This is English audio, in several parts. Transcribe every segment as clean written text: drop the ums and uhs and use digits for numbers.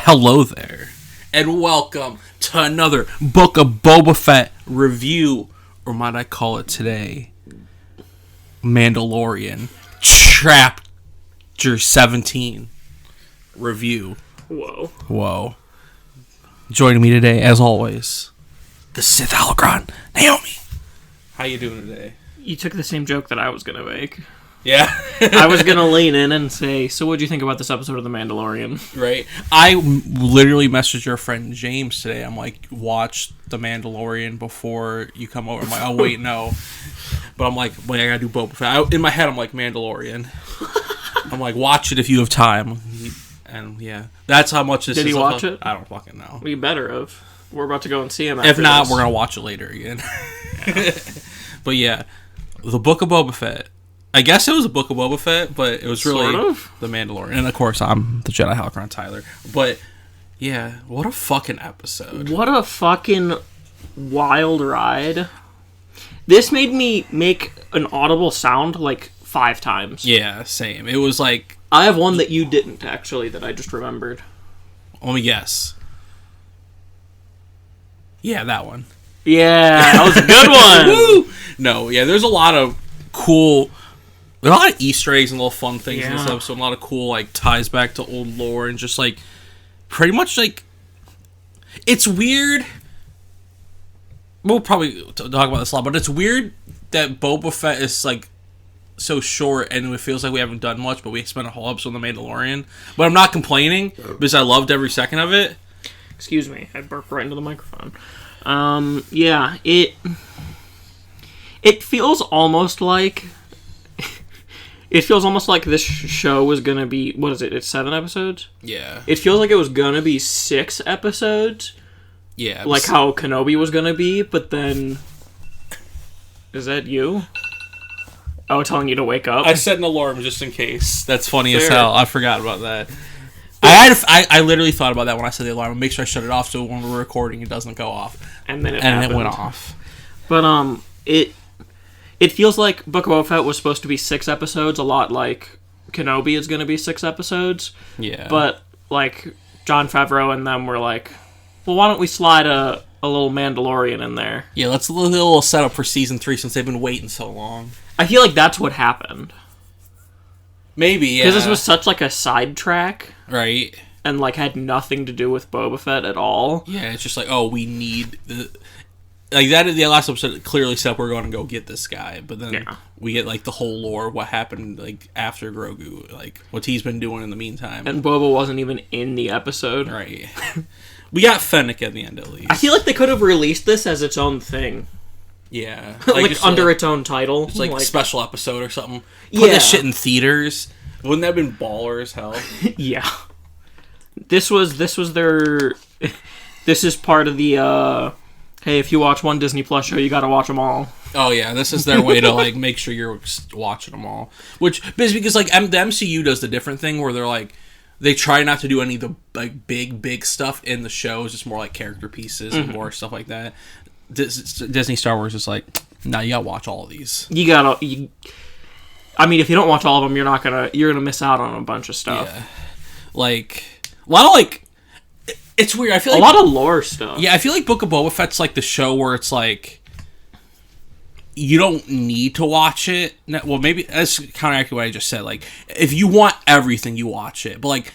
Hello there, and welcome to another Book of Boba Fett review, or might I call it today, Mandalorian Chapter 17 review. Whoa. Joining me today, as always, the Sith Holocron, Naomi. How you doing today? You took the same joke that I was going to make. Yeah. I was going to lean in and say, so what'd you think about this episode of The Mandalorian? Right. I literally messaged your friend James today. I'm like, watch The Mandalorian before you come over. I'm like, oh, wait, no. But I'm like, wait, I gotta do Boba Fett. In my head, I'm like, Mandalorian. I'm like, watch it if you have time. And yeah, that's how much this is. Did he watch it? I don't fucking know. We better have. We're about to go and see him after If not, this. we're gonna watch it later again. Yeah. But yeah, the Book of Boba Fett. I guess it was a Book of Boba Fett, but it was really The Mandalorian. And of course, I'm the Jedi Holocron Tyler. But yeah, what a fucking episode. What a fucking wild ride. This made me make an audible sound like 5 times. Yeah, same. It was like... I have one that you didn't, actually, that I just remembered. Let me guess. Yeah, that one. Yeah, that was a good one. Woo! No, yeah, there's a lot of cool... There are a lot of Easter eggs and little fun things in this episode. A lot of cool, like, ties back to old lore and just, like, pretty much, like... It's weird... We'll probably talk about this a lot, but it's weird that Boba Fett is, like, so short and it feels like we haven't done much, but we spent a whole episode on The Mandalorian. But I'm not complaining, because I loved every second of it. Excuse me, I burped right into the microphone. Yeah, it feels almost like... It feels almost like this show was gonna be... What is it? It's 7 episodes? Yeah. It feels like it was gonna be 6 episodes. Yeah. Like how Kenobi was gonna be, but then... Is that you? Oh, telling you to wake up? I set an alarm just in case. That's funny as hell. I forgot about that. I literally thought about that when I set the alarm. Make sure I shut it off so when we're recording it doesn't go off. And then it went off. But it feels like Book of Boba Fett was supposed to be 6 episodes, a lot like Kenobi is going to be 6 episodes. Yeah. But like Jon Favreau and them were like, well, why don't we slide a little Mandalorian in there? Yeah, let's do a little setup for season 3 since they've been waiting so long. I feel like that's what happened. Maybe, yeah. Because this was such like a sidetrack. Right. And like had nothing to do with Boba Fett at all. Yeah, it's just like, oh, we need... Like, that in the last episode clearly said we're going to go get this guy, but then we get, like, the whole lore of what happened, like, after Grogu, like, what he's been doing in the meantime. And Boba wasn't even in the episode. Right. We got Fennec at the end, at least. I feel like they could have released this as its own thing. Yeah. Like under its own title. It's like a special episode or something. Put this shit in theaters. Wouldn't that have been baller as hell? Yeah. This was their... This is part of the, hey, if you watch one Disney Plus show, you gotta watch them all. Oh, yeah. This is their way to, like, make sure you're watching them all. Which, because, like, the MCU does the different thing where they're, like, they try not to do any of the, like, big stuff in the shows. It's more, like, character pieces and more stuff like that. Disney Star Wars is like, nah, you gotta watch all of these. I mean, if you don't watch all of them, you're gonna miss out on a bunch of stuff. Yeah. Like, a lot of, like, it's weird. I feel like a lot of lore stuff. Yeah, I feel like Book of Boba Fett's like the show where it's like, you don't need to watch it. Well, maybe that's counteracting what I just said. Like, if you want everything, you watch it. But, like,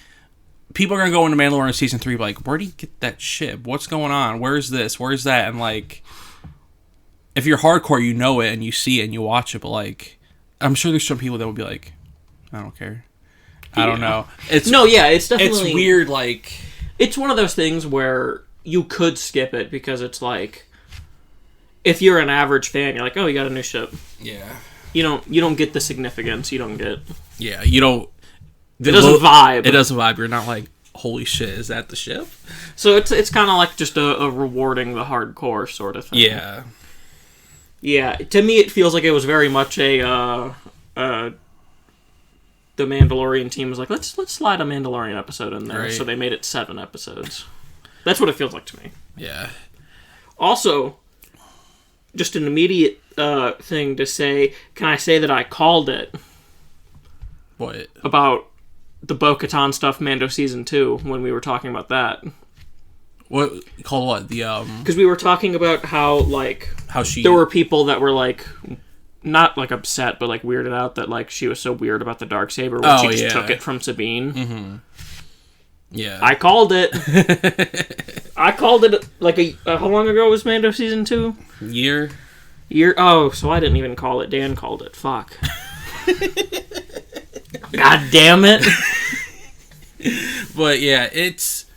people are going to go into Mandalorian Season 3 like, where do you get that shit? What's going on? Where's this? Where's that? And, like, if you're hardcore, you know it and you see it and you watch it. But, like, I'm sure there's some people that would be like, I don't care. I don't know. It's definitely... It's weird, like... It's one of those things where you could skip it because it's like... If you're an average fan, you're like, oh, you got a new ship. Yeah. You don't get the significance. You don't get... Yeah, you don't... It doesn't vibe. It doesn't vibe. You're not like, holy shit, is that the ship? So it's kind of like just a rewarding the hardcore sort of thing. Yeah. Yeah, to me it feels like it was very much the Mandalorian team was like, let's slide a Mandalorian episode in there. Right. So they made it 7 episodes. That's what it feels like to me. Yeah. Also, just an immediate thing to say, can I say that I called it? What? About the Bo-Katan stuff, Mando Season 2, when we were talking about that. What? Called what? Because we were talking about how, like... How she... There were people that were, like... Not, like, upset, but, like, weirded out that, like, she was so weird about the Darksaber when she just took it from Sabine. Mm-hmm. Yeah. I called it. I called it, like, how long ago was Mando Season 2? Year? Oh, so I didn't even call it. Dan called it. Fuck. God damn it. But, yeah, it's...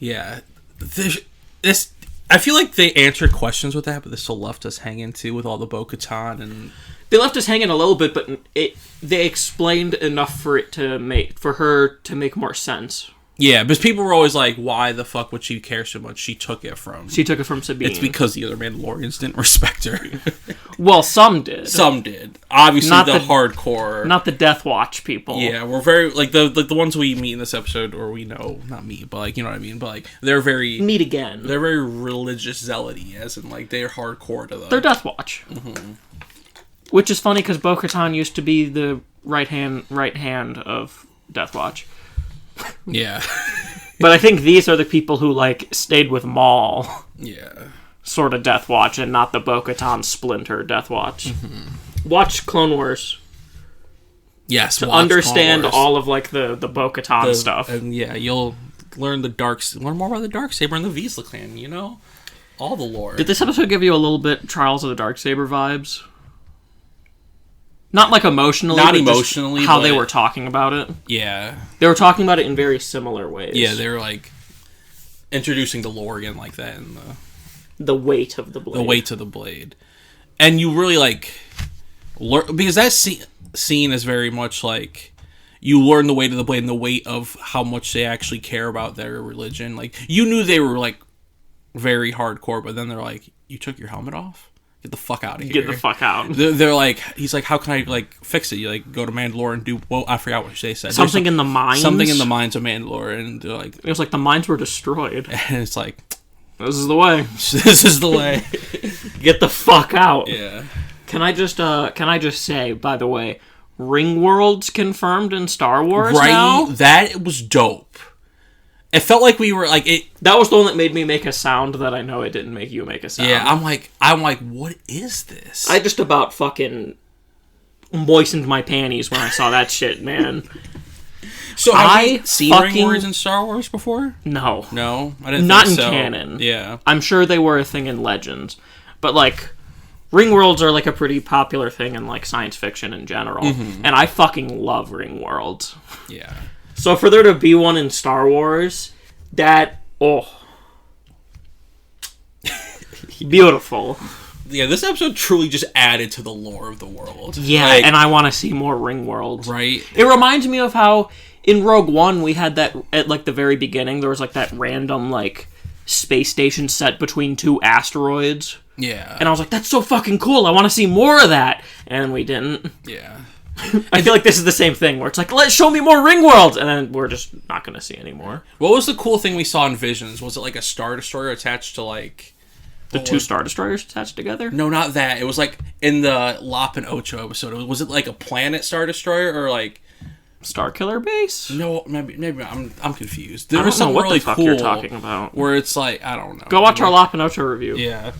Yeah. This... I feel like they answered questions with that, but they still left us hanging too with all the Bo-Katan and they left us hanging a little bit, but they explained enough for her to make more sense. Yeah, because people were always like, "Why the fuck would she care so much?" She took it from Sabine. It's because the other Mandalorians didn't respect her. Well, some did. Some did. Obviously, not the hardcore, not the Death Watch people. Yeah, we're very like the ones we meet in this episode, or we know, not me, but like you know what I mean. But like they're very meet again. They're very religious zealoty, as in like they're hardcore to them. They're Death Watch, which is funny because Bo-Katan used to be the right hand of Death Watch. Yeah. But I think these are the people who, like, stayed with Maul. Yeah. Sort of Death Watch, and not the Bo-Katan splinter Death Watch. Mm-hmm. Watch Clone Wars. Yes, to understand all of, like, the Bo-Katan stuff. And, yeah, you'll learn more about the Darksaber and the Vizsla clan, you know? All the lore. Did this episode give you a little bit Trials of the Darksaber vibes? Not like emotionally, not but emotionally, just how they were talking about it. Yeah, they were talking about it in very similar ways. Yeah, they were like introducing the lore again, like that, and the weight of the blade. The weight of the blade, and you really like learn because that scene is very much like you learn the weight of the blade and the weight of how much they actually care about their religion. Like you knew they were like very hardcore, but then they're like, "You took your helmet off? Get the fuck out of here. Get the fuck out." They're like, he's like, how can I like fix it? You like go to Mandalore and do, well, I forgot what they said. Something in the mines? Something in the mines of Mandalore. And they're like, it was like the mines were destroyed. And it's like, this is the way. This is the way. Get the fuck out. Yeah. Can I just say, by the way, Ring Worlds confirmed in Star Wars now? That was dope. It felt like we were like it. That was the one that made me make a sound that I know it didn't make you make a sound. Yeah, I'm like, what is this? I just about fucking moistened my panties when I saw that shit, man. So have you seen Ring Worlds in Star Wars before? No, I didn't. Not think in so. canon. Yeah, I'm sure they were a thing in Legends, but like. Ring Worlds are like a pretty popular thing in like science fiction in general, and I fucking love Ring Worlds. Yeah. So for there to be one in Star Wars, beautiful. Yeah, this episode truly just added to the lore of the world. Yeah, like, and I want to see more Ring Worlds. Right. It reminds me of how in Rogue One we had that at like the very beginning there was like that random like space station set between two asteroids. Yeah. And I was like, that's so fucking cool. I want to see more of that. And we didn't. Yeah. I feel like this is the same thing where it's like, let's show me more Ring Worlds, and then we're just not going to see any more. What was the cool thing we saw in Visions? Was it like a Star Destroyer attached to like the two Star Destroyers attached together? No, not that. It was like in the Lop and Ocho episode. Was it like a planet Star Destroyer or like Star Killer base? No, maybe I'm confused. There was something really cool you're talking about. Where it's like I don't know. Go watch our Lop and Ocho review. Yeah.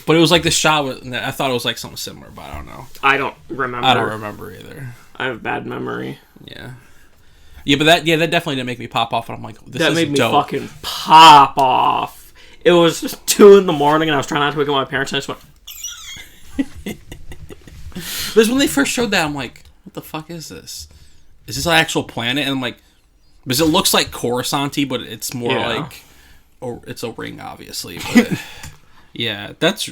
But it was like the shot with, I thought it was like something similar, but I don't know. I don't remember. I don't remember either. I have bad memory. Yeah. Yeah, but that definitely didn't make me pop off, and I'm like, this is dope. That made me fucking pop off. It was just 2 a.m, and I was trying not to wake up my parents, and I just went... Because when they first showed that, I'm like, what the fuck is this? Is this an actual planet? And I'm like, because it looks like Coruscant-y, but it's more like, or it's a ring, obviously, but... Yeah, that's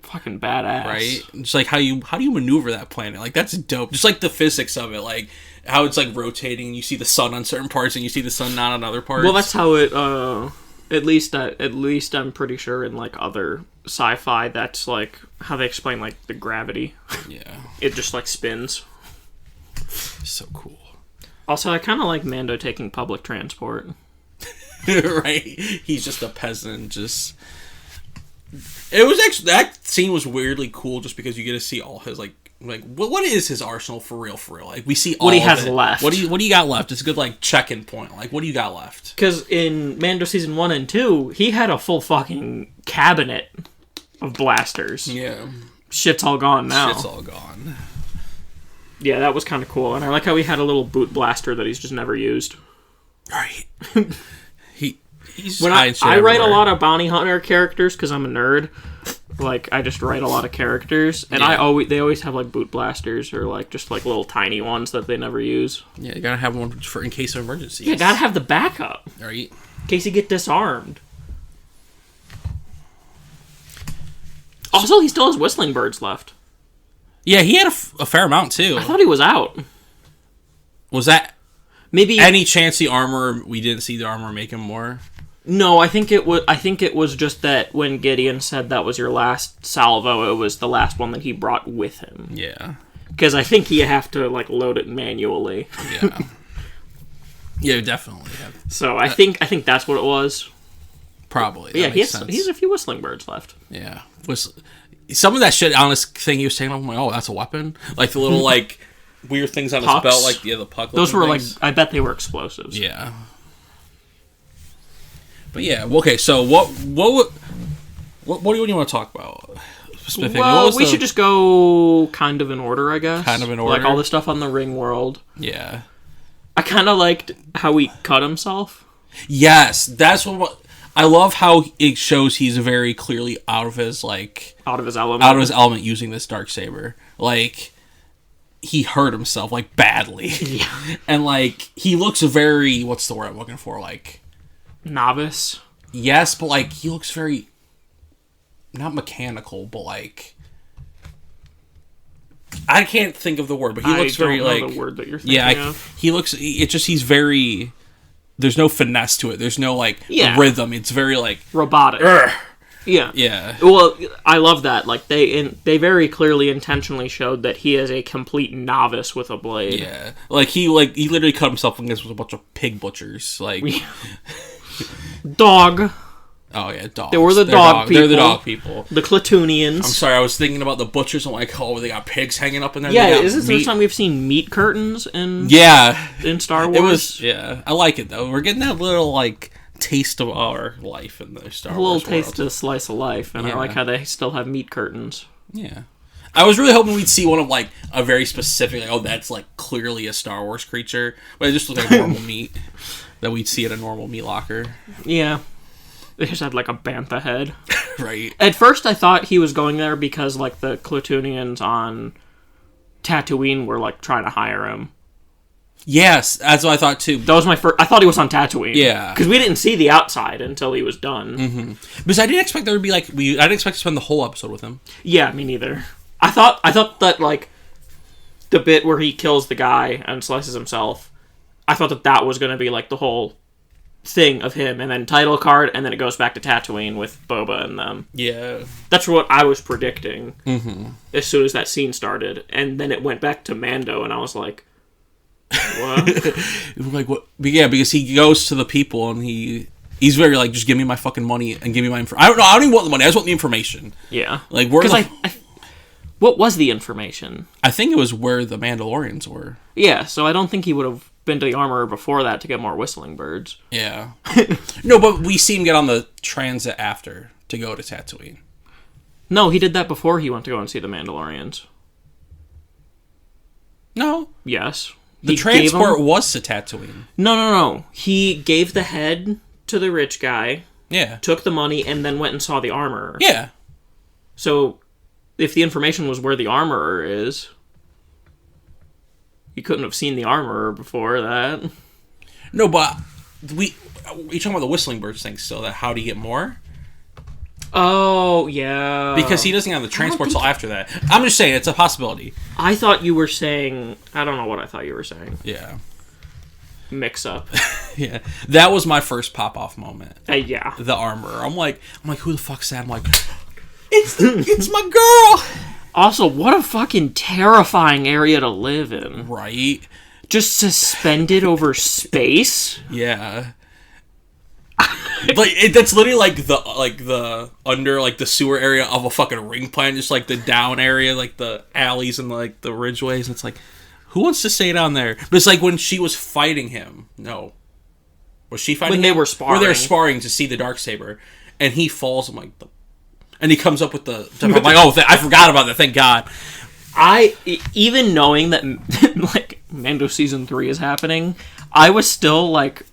fucking badass, right? Just like how do you maneuver that planet? Like that's dope. Just like the physics of it, like how it's like rotating. And you see the sun on certain parts, and you see the sun not on other parts. Well, that's how it. At least I'm pretty sure in like other sci-fi, that's like how they explain like the gravity. Yeah, it just like spins. So cool. Also, I kind of like Mando taking public transport. Right? He's just a peasant, just. It was actually that scene was weirdly cool just because you get to see all his like like what is his arsenal for real? Like we see all what he has left. What do you got left? It's a good like check-in point. Like what do you got left? Because in Mando season 1 and 2, he had a full fucking cabinet of blasters. Yeah, shit's all gone now. Shit's all gone. Yeah, that was kind of cool, and I like how he had a little boot blaster that he's just never used. Right. He's when I write a lot of bounty hunter characters because I'm a nerd. Like I just write a lot of characters, and they always have like boot blasters or like just like little tiny ones that they never use. Yeah, you gotta have one for in case of emergencies. Yeah, gotta have the backup. Right. In case you get disarmed. Also, he still has whistling birds left. Yeah, he had a fair amount too. I thought he was out. Was that maybe any chance the armor we didn't see the armor make him more? No, I think it was just that when Gideon said that was your last salvo, it was the last one that he brought with him. Yeah. Because I think you have to like load it manually. Yeah. Yeah, definitely. Yeah. So I think that's what it was. Probably. Yeah, he has a few whistling birds left. Yeah. Some of that shit, honest thing he was saying, I'm like, oh, that's a weapon? Like the little like weird things on Pucks. his belt, like the puck. Those were things. like, I bet they were explosives. Yeah. But yeah, okay. So what do you want to talk about specifically? Well, we should just go kind of in order, I guess. Kind of in order, like all the stuff on the ring world. Yeah, I kind of liked how he cut himself. Yes, that's what I love. How it shows he's very clearly out of his element using this Darksaber. Like he hurt himself like badly, yeah, and like he looks very what's the word I'm looking for like. Novice. Yes, but like he looks very not mechanical, but like I can't think of the word, but he looks very like the word that you're thinking of. He looks. It's just he's very. There's no finesse to it. There's no like rhythm. It's very like robotic. Yeah, yeah. Well, I love that. Like they very clearly intentionally showed that he is a complete novice with a blade. Yeah, like he literally cut himself against with a bunch of pig butchers. Like. Dog. Oh yeah, dogs. They were the dog people. They're the dog people. The Clatoonians. I'm sorry, I was thinking about the butchers. I'm like, oh, they got pigs hanging up in there. Yeah, is this the first time we've seen meat curtains in Star Wars? It was, yeah. I like it though. We're getting that little like taste of our life in the Star Wars. A little taste of a slice of life, and I like how they still have meat curtains. Yeah. I was really hoping we'd see one of like a very specific, like, oh, that's like clearly a Star Wars creature, but it just looked like normal meat that we'd see at a normal meat locker. Yeah. They just had like a bantha head. Right. At first I thought he was going there because like the Clatoonians on Tatooine were like trying to hire him. Yes, that's what I thought too. That was my first. I thought he was on Tatooine. Yeah. Because we didn't see the outside until he was done. Mm-hmm. Because I didn't expect there to be like, I didn't expect to spend the whole episode with him. Yeah, me neither. I thought that like the bit where he kills the guy and slices himself, I thought that was going to be like the whole thing of him, and then title card, and then it goes back to Tatooine with Boba and them. Yeah. That's what I was predicting as soon as that scene started, and then it went back to Mando, and I was like, what? Like, what? But yeah, because he goes to the people, and he's very like, just give me my fucking money and give me my information. I don't know, I don't even want the money, I just want the information. Yeah. Like, where what was the information? I think it was where the Mandalorians were. Yeah, so I don't think he would have been to the armorer before that to get more whistling birds. Yeah. No, but we see him get on the transit after to go to Tatooine. No, he did that before he went to go and see the Mandalorians. No. Yes. The transport was to Tatooine. No. He gave the head to the rich guy. Yeah. Took the money and then went and saw the armorer. Yeah. So, if the information was where the armorer is, he couldn't have seen the armorer before that. No, but you're talking about the whistling birds thing still, that how do you get more? Oh, yeah. Because he doesn't have the transport till after that. I'm just saying, it's a possibility. I thought you were saying... I don't know what I thought you were saying. Yeah. Mix up. Yeah. That was my first pop-off moment. Yeah. The armorer. I'm like, who the fuck's that? I'm like, it's my girl! Also, what a fucking terrifying area to live in. Right? Just suspended over space? Yeah. That's literally like the under like the sewer area of a fucking ring plant, just like the down area, like the alleys and like the ridgeways. And it's like, who wants to stay down there? But it's like when she was fighting him. No, was she fighting when him? they were sparring? Where they were sparring to see the Darksaber, and he falls. I'm like, and he comes up with the. I'm like, oh, I forgot about that. Thank God. Even knowing that like Mando season 3 is happening, I was still like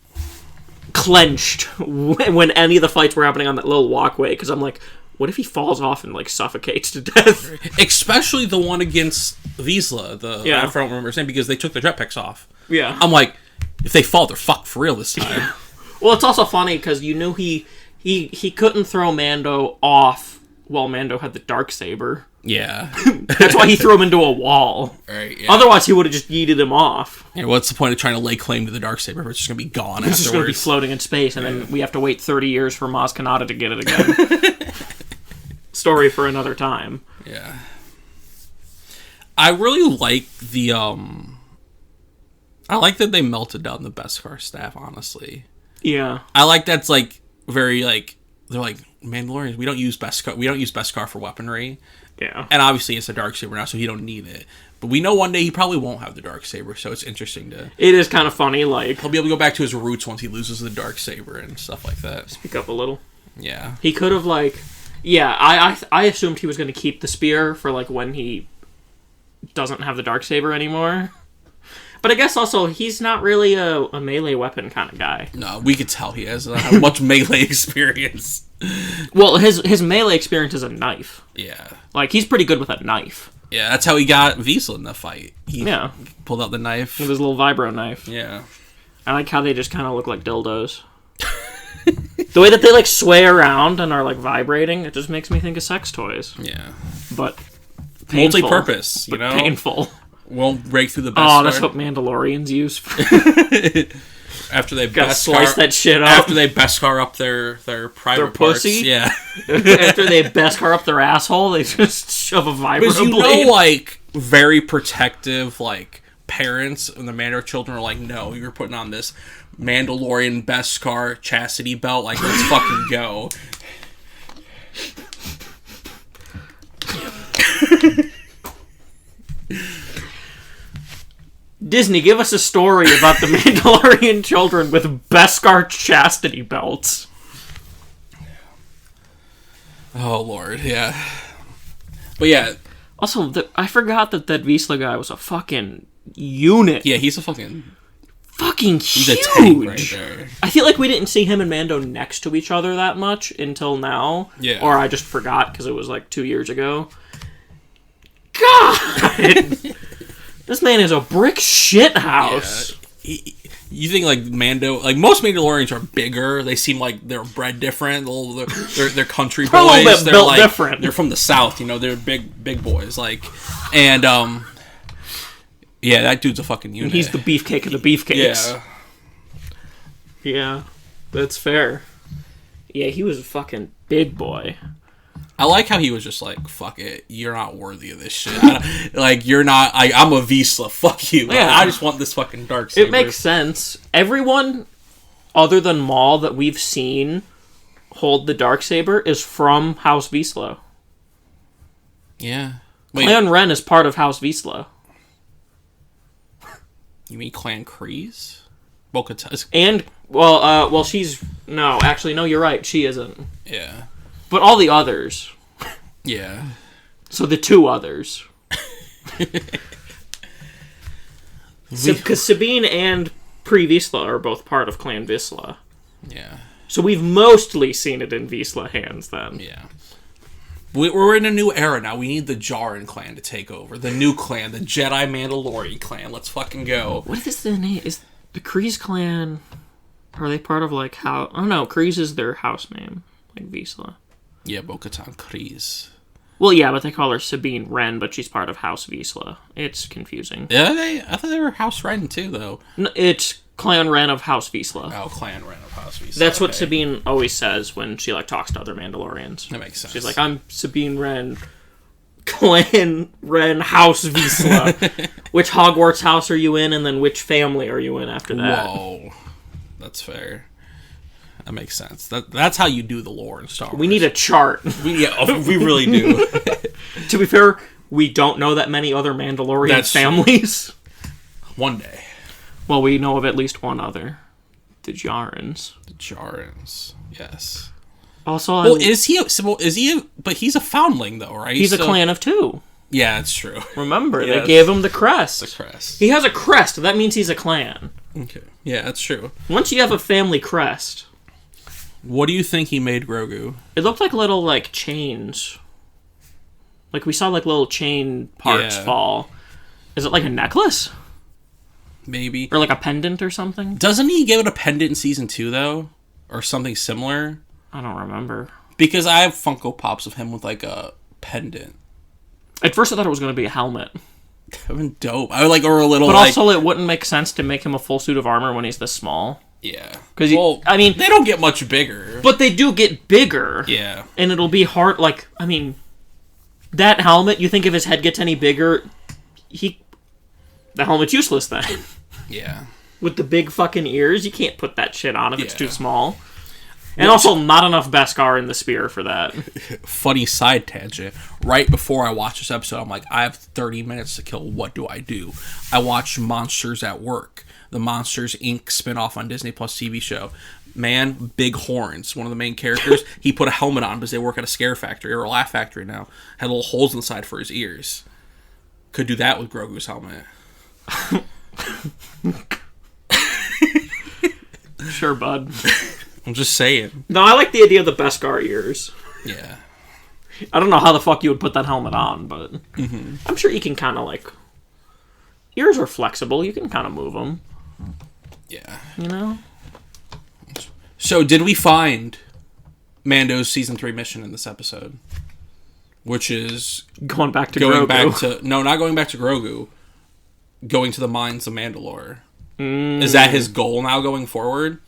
clenched when any of the fights were happening on that little walkway, because I'm like, what if he falls off and like suffocates to death? Especially the one against Vizsla. I don't remember his name, because they took the jetpacks off. Yeah, I'm like, if they fall, they're fucked for real this time. Well, it's also funny because you knew he couldn't throw Mando off while Mando had the Darksaber. Yeah. That's why he threw him into a wall. Right, yeah. Otherwise, he would have just yeeted him off. Yeah, what's the point of trying to lay claim to the Darksaber if it's just going to be gone afterwards? It's just going to be floating in space, and then we have to wait 30 years for Maz Kanata to get it again. Story for another time. Yeah. I really like the, I like that they melted down the Beskar staff, honestly. Yeah. I like that's, like, very, like, they're like, Mandalorians, we don't use Beskar for weaponry. Yeah. And obviously it's a Darksaber now, so he don't need it. But we know one day he probably won't have the Darksaber, so it's interesting to... It is kind of funny, like... He'll be able to go back to his roots once he loses the Darksaber and stuff like that. Speak up a little. Yeah. He could have, like... Yeah, I assumed he was going to keep the spear for, like, when he doesn't have the Darksaber anymore. But I guess also, he's not really a melee weapon kind of guy. No, we could tell he has much melee experience. Well, his melee experience is a knife. Yeah. Like, he's pretty good with a knife. Yeah, that's how he got Vizsla in the fight. He Yeah. pulled out the knife. With his little vibro knife. Yeah. I like how they just kind of look like dildos. The way that they, like, sway around and are, like, vibrating, it just makes me think of sex toys. Yeah. But painful. Multi-purpose, you know? Painful. Won't break through the Beskar. Oh, that's what Mandalorians use. After they slice that shit up. After they Beskar up their private parts. pussy? Yeah. After they Beskar up their asshole, they just shove a vibro Because you blade. know, like, very protective, like, parents and the Mando children are like, no, you're putting on this Mandalorian Beskar chastity belt. Like, let's fucking go. Disney, give us a story about the Mandalorian children with Beskar chastity belts. Oh, Lord, yeah. But yeah. Also, I forgot that Vizsla guy was a fucking unit. Yeah, he's a fucking He's a huge. tank right there. I feel like we didn't see him and Mando next to each other that much until now. Yeah. Or I just forgot because it was like 2 years ago. God! This man is a brick shit house. Yeah. You think like Mando, like most Mandalorians are bigger. They seem like they're bred different. They're country boys. A little bit they're built like different. They're from the South, you know. They're big boys. Like, and yeah, that dude's a fucking unit. He's the beefcake of the beefcakes. Yeah, yeah, that's fair. Yeah, he was a fucking big boy. I like how he was just like, fuck it, you're not worthy of this shit. Like, you're not, I'm a Vizsla, fuck you. Yeah. I just want this fucking Darksaber. It makes sense. Everyone other than Maul that we've seen hold the Darksaber is from House Vizsla. Yeah. Wait, Clan Ren is part of House Vizsla. You mean Clan Kryze? Bo-Katan. And, well, she's, no, actually, no, you're right, she isn't. Yeah. But all the others. Yeah. So the two others. Because Sabine and Pre Vizsla are both part of Clan Vizsla. Yeah. So we've mostly seen it in Vizsla hands then. Yeah. We're in a new era now. We need the Jaren clan to take over. The new clan. The Jedi Mandalorian clan. Let's fucking go. What is the name? Is the Kryze clan... Are they part of, like, how... Oh, no. Kryze is their house name. Like Vizsla. Yeah, Bo-Katan Kryze. Well, yeah, but they call her Sabine Wren, but she's part of House Vizsla. It's confusing. Yeah, I thought they were House Wren, too, though. No, it's Clan Wren of House Vizsla. Oh, Clan Wren of House Vizsla. That's what Sabine always says when she, like, talks to other Mandalorians. That makes sense. She's like, I'm Sabine Wren, Clan Wren, House Vizsla. Which Hogwarts house are you in, and then which family are you in after that? Whoa. That's fair. that makes sense. That's how you do the lore in Star Wars. We need a chart. We really do. To be fair, we don't know that many other Mandalorian families. One day. Well, we know of at least one other. The Djarans. Yes. Also, well, is he? But he's a foundling, though, right? He's a clan of 2. Yeah, it's true. Remember, yes. They gave him the crest. The crest. He has a crest. That means he's a clan. Okay. Yeah, that's true. Once you have a family crest. What do you think he made Grogu? It looked like little, like, chains. Like, we saw, like, little chain parts fall. Is it like a necklace? Maybe. Or like a pendant or something? Doesn't he give it a pendant in season 2, though? Or something similar? I don't remember. Because I have Funko Pops of him with, like, a pendant. At first I thought it was going to be a helmet. That would be dope. I would, like, or a little, but also it wouldn't make sense to make him a full suit of armor when he's this small. Yeah. Because, I mean... They don't get much bigger. But they do get bigger. Yeah. And it'll be hard, like, I mean... That helmet, you think if his head gets any bigger, the helmet's useless then. Yeah. With the big fucking ears, you can't put that shit on if it's too small. And also, not enough Beskar in the spear for that. Funny side tangent. Right before I watched this episode, I'm like, I have 30 minutes to kill. What do? I watched Monsters at Work, the Monsters, Inc. spinoff on Disney Plus TV show. Man, big horns. One of the main characters, he put a helmet on because they work at a scare factory or a laugh factory now. Had little holes inside for his ears. Could do that with Grogu's helmet. Sure, bud. I'm just saying. No, I like the idea of the Beskar ears. Yeah. I don't know how the fuck you would put that helmet on, but I'm sure you can kind of, like... Ears are flexible. You can kind of move them. Yeah. You know? So, did we find Mando's Season 3 mission in this episode? Which is... Going back to Grogu. No, not going back to Grogu. Going to the mines of Mandalore. Is that his goal now going forward?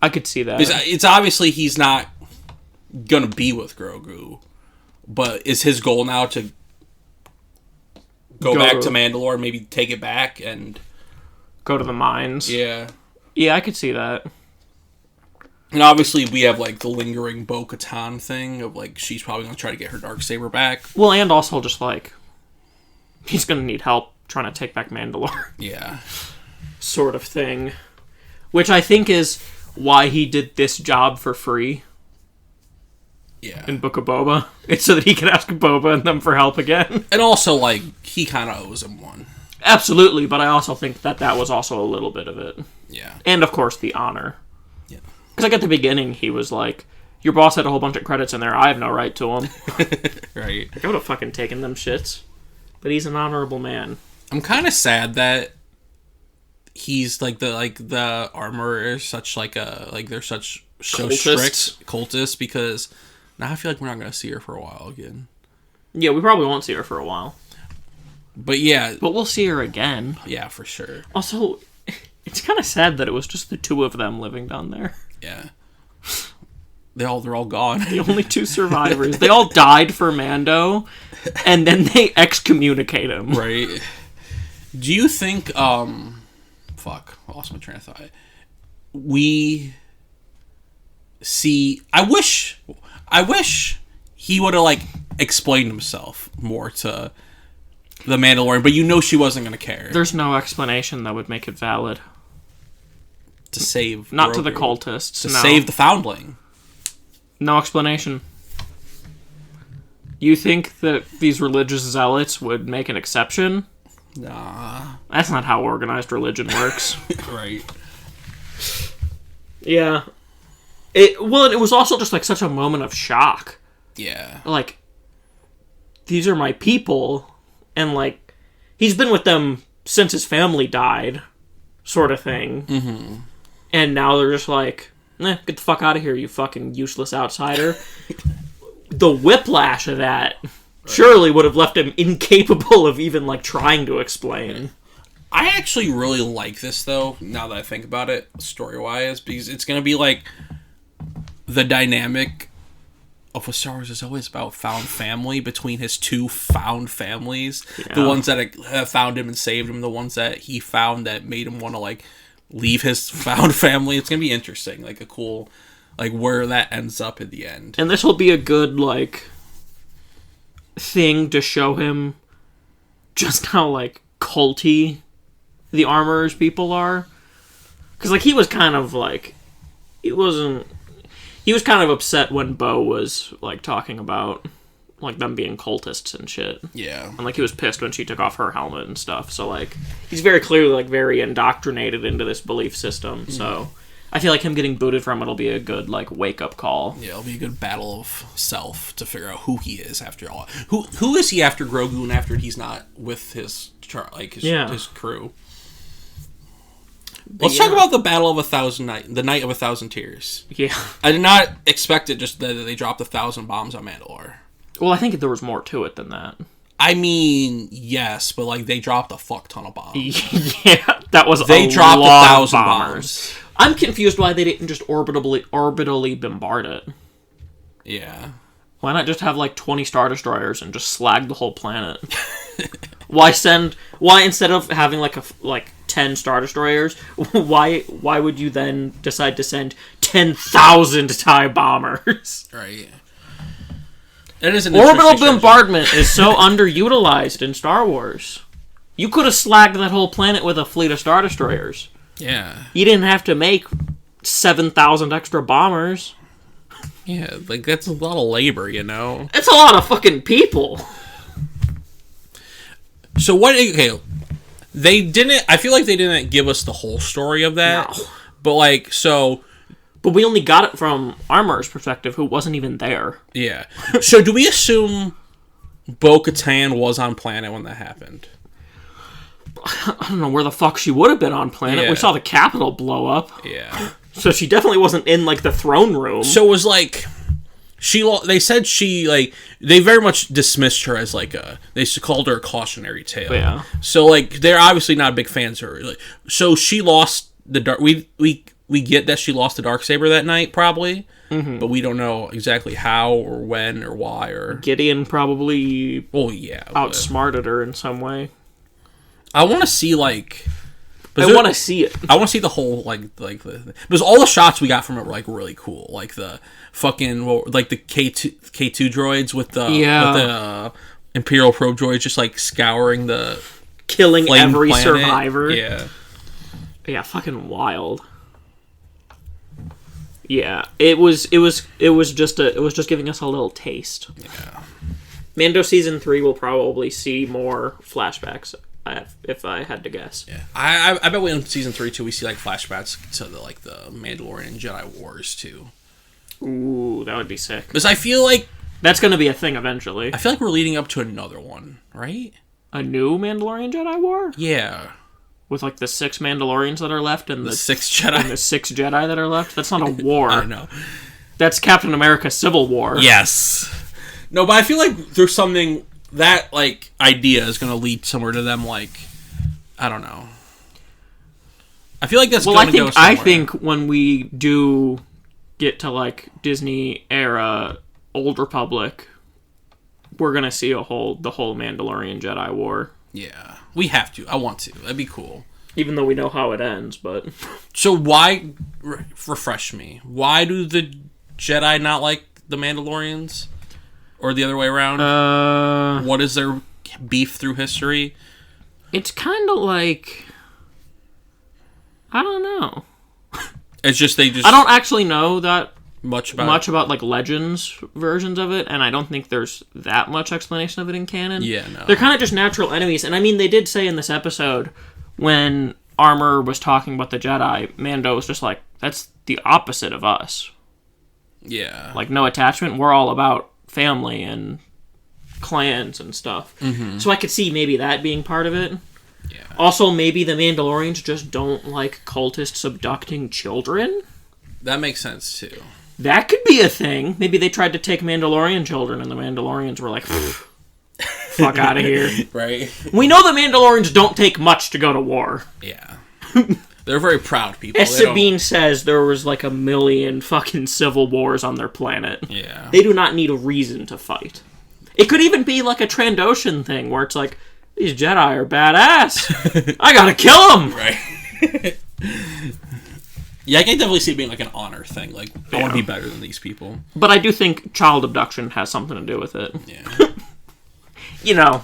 I could see that. It's obviously he's not gonna be with Grogu, but is his goal now to go back to Mandalore, maybe take it back and go to the mines? Yeah. Yeah, I could see that. And obviously we have, like, the lingering Bo-Katan thing of, like, she's probably gonna try to get her Darksaber back. Well, and also just, like, he's gonna need help trying to take back Mandalore. Yeah. Sort of thing. Which I think is why he did this job for free. Yeah. In Book of Boba. It's so that he can ask Boba and them for help again. And also, like, he kind of owes him one. Absolutely, but I also think that was also a little bit of it. Yeah. And, of course, the honor. Yeah. Because, like, at the beginning, he was like, your boss had a whole bunch of credits in there, I have no right to them. Right. I would have fucking taken them shits. But he's an honorable man. I'm kind of sad that he's the armorer is such they're such so strict cultists, because now I feel like we're not going to see her for a while again. Yeah, we probably won't see her for a while. But yeah. But we'll see her again. Yeah, for sure. Also, it's kind of sad that it was just the 2 of them living down there. Yeah. They're all gone. The only 2 survivors. They all died for Mando, and then they excommunicate him. Right. Do you think, fuck, I lost my train of thought. We see, I wish he would have, like, explained himself more to the Mandalorian, but you know she wasn't going to care. There's no explanation that would make it valid. To save Not Grogu. to the cultists, To save the foundling. No explanation. You think that these religious zealots would make an exception? Nah. That's not how organized religion works. Right. Yeah. It was also just, like, such a moment of shock. Yeah. Like, these are my people, and, like, he's been with them since his family died, sort of thing. Mm-hmm. And now they're just like, get the fuck out of here, you fucking useless outsider. The whiplash of that surely would have left him incapable of even, like, trying to explain. I actually really like this, though, now that I think about it, story-wise, because it's going to be, like, the dynamic of what Star Wars is always about, found family, between his 2 found families. Yeah. The ones that have found him and saved him, the ones that he found that made him want to, like, leave his found family. It's going to be interesting, like, a cool like where that ends up in the end. And this will be a good like thing to show him just how like culty the Armorer's people are. Because like he was kind of upset when Bo was like talking about like them being cultists and shit. Yeah. And like he was pissed when she took off her helmet and stuff. So like he's very clearly like very indoctrinated into this belief system. So I feel like him getting booted from it'll be a good like wake up call. Yeah, it'll be a good battle of self to figure out who he is after all. Who is he after Grogu and after he's not with his crew? Let's talk about the Battle of the Night of 1,000 Tears. Yeah. I did not expect it just that they dropped 1,000 bombs on Mandalore. Well, I think there was more to it than that. I mean, yes, but like they dropped a fuck ton of bombs. Yeah, that was they dropped 1,000 bombs. I'm confused why they didn't just orbitally bombard it. Yeah. Why not just have like 20 Star Destroyers and just slag the whole planet? Why instead of having like 10 Star Destroyers, why would you then decide to send 10,000 TIE bombers? Right. It is an orbital bombardment is so underutilized in Star Wars. You could have slagged that whole planet with a fleet of Star Destroyers. Yeah. You didn't have to make 7,000 extra bombers. Yeah, like that's a lot of labor, you know? It's a lot of fucking people. So what... Okay, they didn't... I feel like they didn't give us the whole story of that. No. But like, so... But we only got it from Armor's perspective, who wasn't even there. Yeah. So do we assume Bo-Katan was on planet when that happened? I don't know where the fuck she would have been on planet. Yeah. We saw the Capitol blow up. Yeah. So she definitely wasn't in, like, the throne room. So it was like... They said she, like... They very much dismissed her as, like, they called her a cautionary tale. Yeah. So, like, they're obviously not big fans of her. Like, so she lost the dark... We get that she lost the Darksaber that night, probably. Mm-hmm. But we don't know exactly how or when or why or... Gideon probably... Oh, yeah. Outsmarted her in some way. I want to see, like... I want to see it. I want to see the whole, because all the shots we got from it were, like, really cool. Like, the fucking, like, the K2 droids with the Imperial probe droids just, like, scouring the... Killing every planet. Survivor. Yeah. Yeah, fucking wild. Yeah, it was just giving us a little taste. Yeah. Mando season 3 will probably see more flashbacks, if I had to guess. Yeah, I bet in season 3 too we see like flashbacks to the Mandalorian and Jedi Wars too. Ooh, that would be sick. Because I feel like that's going to be a thing eventually. I feel like we're leading up to another one, right? A new Mandalorian Jedi War? Yeah. With, like, the 6 Mandalorians that are left and the 6 Jedi. And the 6 Jedi that are left? That's not a war. I know. That's Captain America Civil War. Yes. No, but I feel like there's something... That, like, idea is going to lead somewhere to them, like... I don't know. I feel like that's going to go somewhere. I think when we do get to, like, Disney era Old Republic, we're going to see the whole Mandalorian Jedi War. Yeah. We have to. I want to. That'd be cool. Even though we know how it ends, but... So why... Refresh me. Why do the Jedi not like the Mandalorians? Or the other way around? What is their beef through history? It's kind of like... I don't know. It's just they just... I don't actually know that much about like Legends versions of it, and I don't think there's that much explanation of it in canon. Yeah, no. They're kind of just natural enemies, and I mean, they did say in this episode, when Armor was talking about the Jedi, Mando was just like, that's the opposite of us. Yeah. Like, no attachment, we're all about family and clans and stuff. Mm-hmm. So I could see maybe that being part of it. Yeah. Also, maybe the Mandalorians just don't like cultists abducting children. That makes sense, too. That could be a thing. Maybe they tried to take Mandalorian children, and the Mandalorians were like, fuck out of here. Right. We know the Mandalorians don't take much to go to war. Yeah. They're very proud people. As Sabine says, there was like 1 million fucking civil wars on their planet. Yeah. They do not need a reason to fight. It could even be like a Trandoshan thing, where it's like, these Jedi are badass. I gotta kill them! Right. Yeah, I can definitely see it being like an honor thing. Like, I want to be better than these people. But I do think child abduction has something to do with it. Yeah. You know,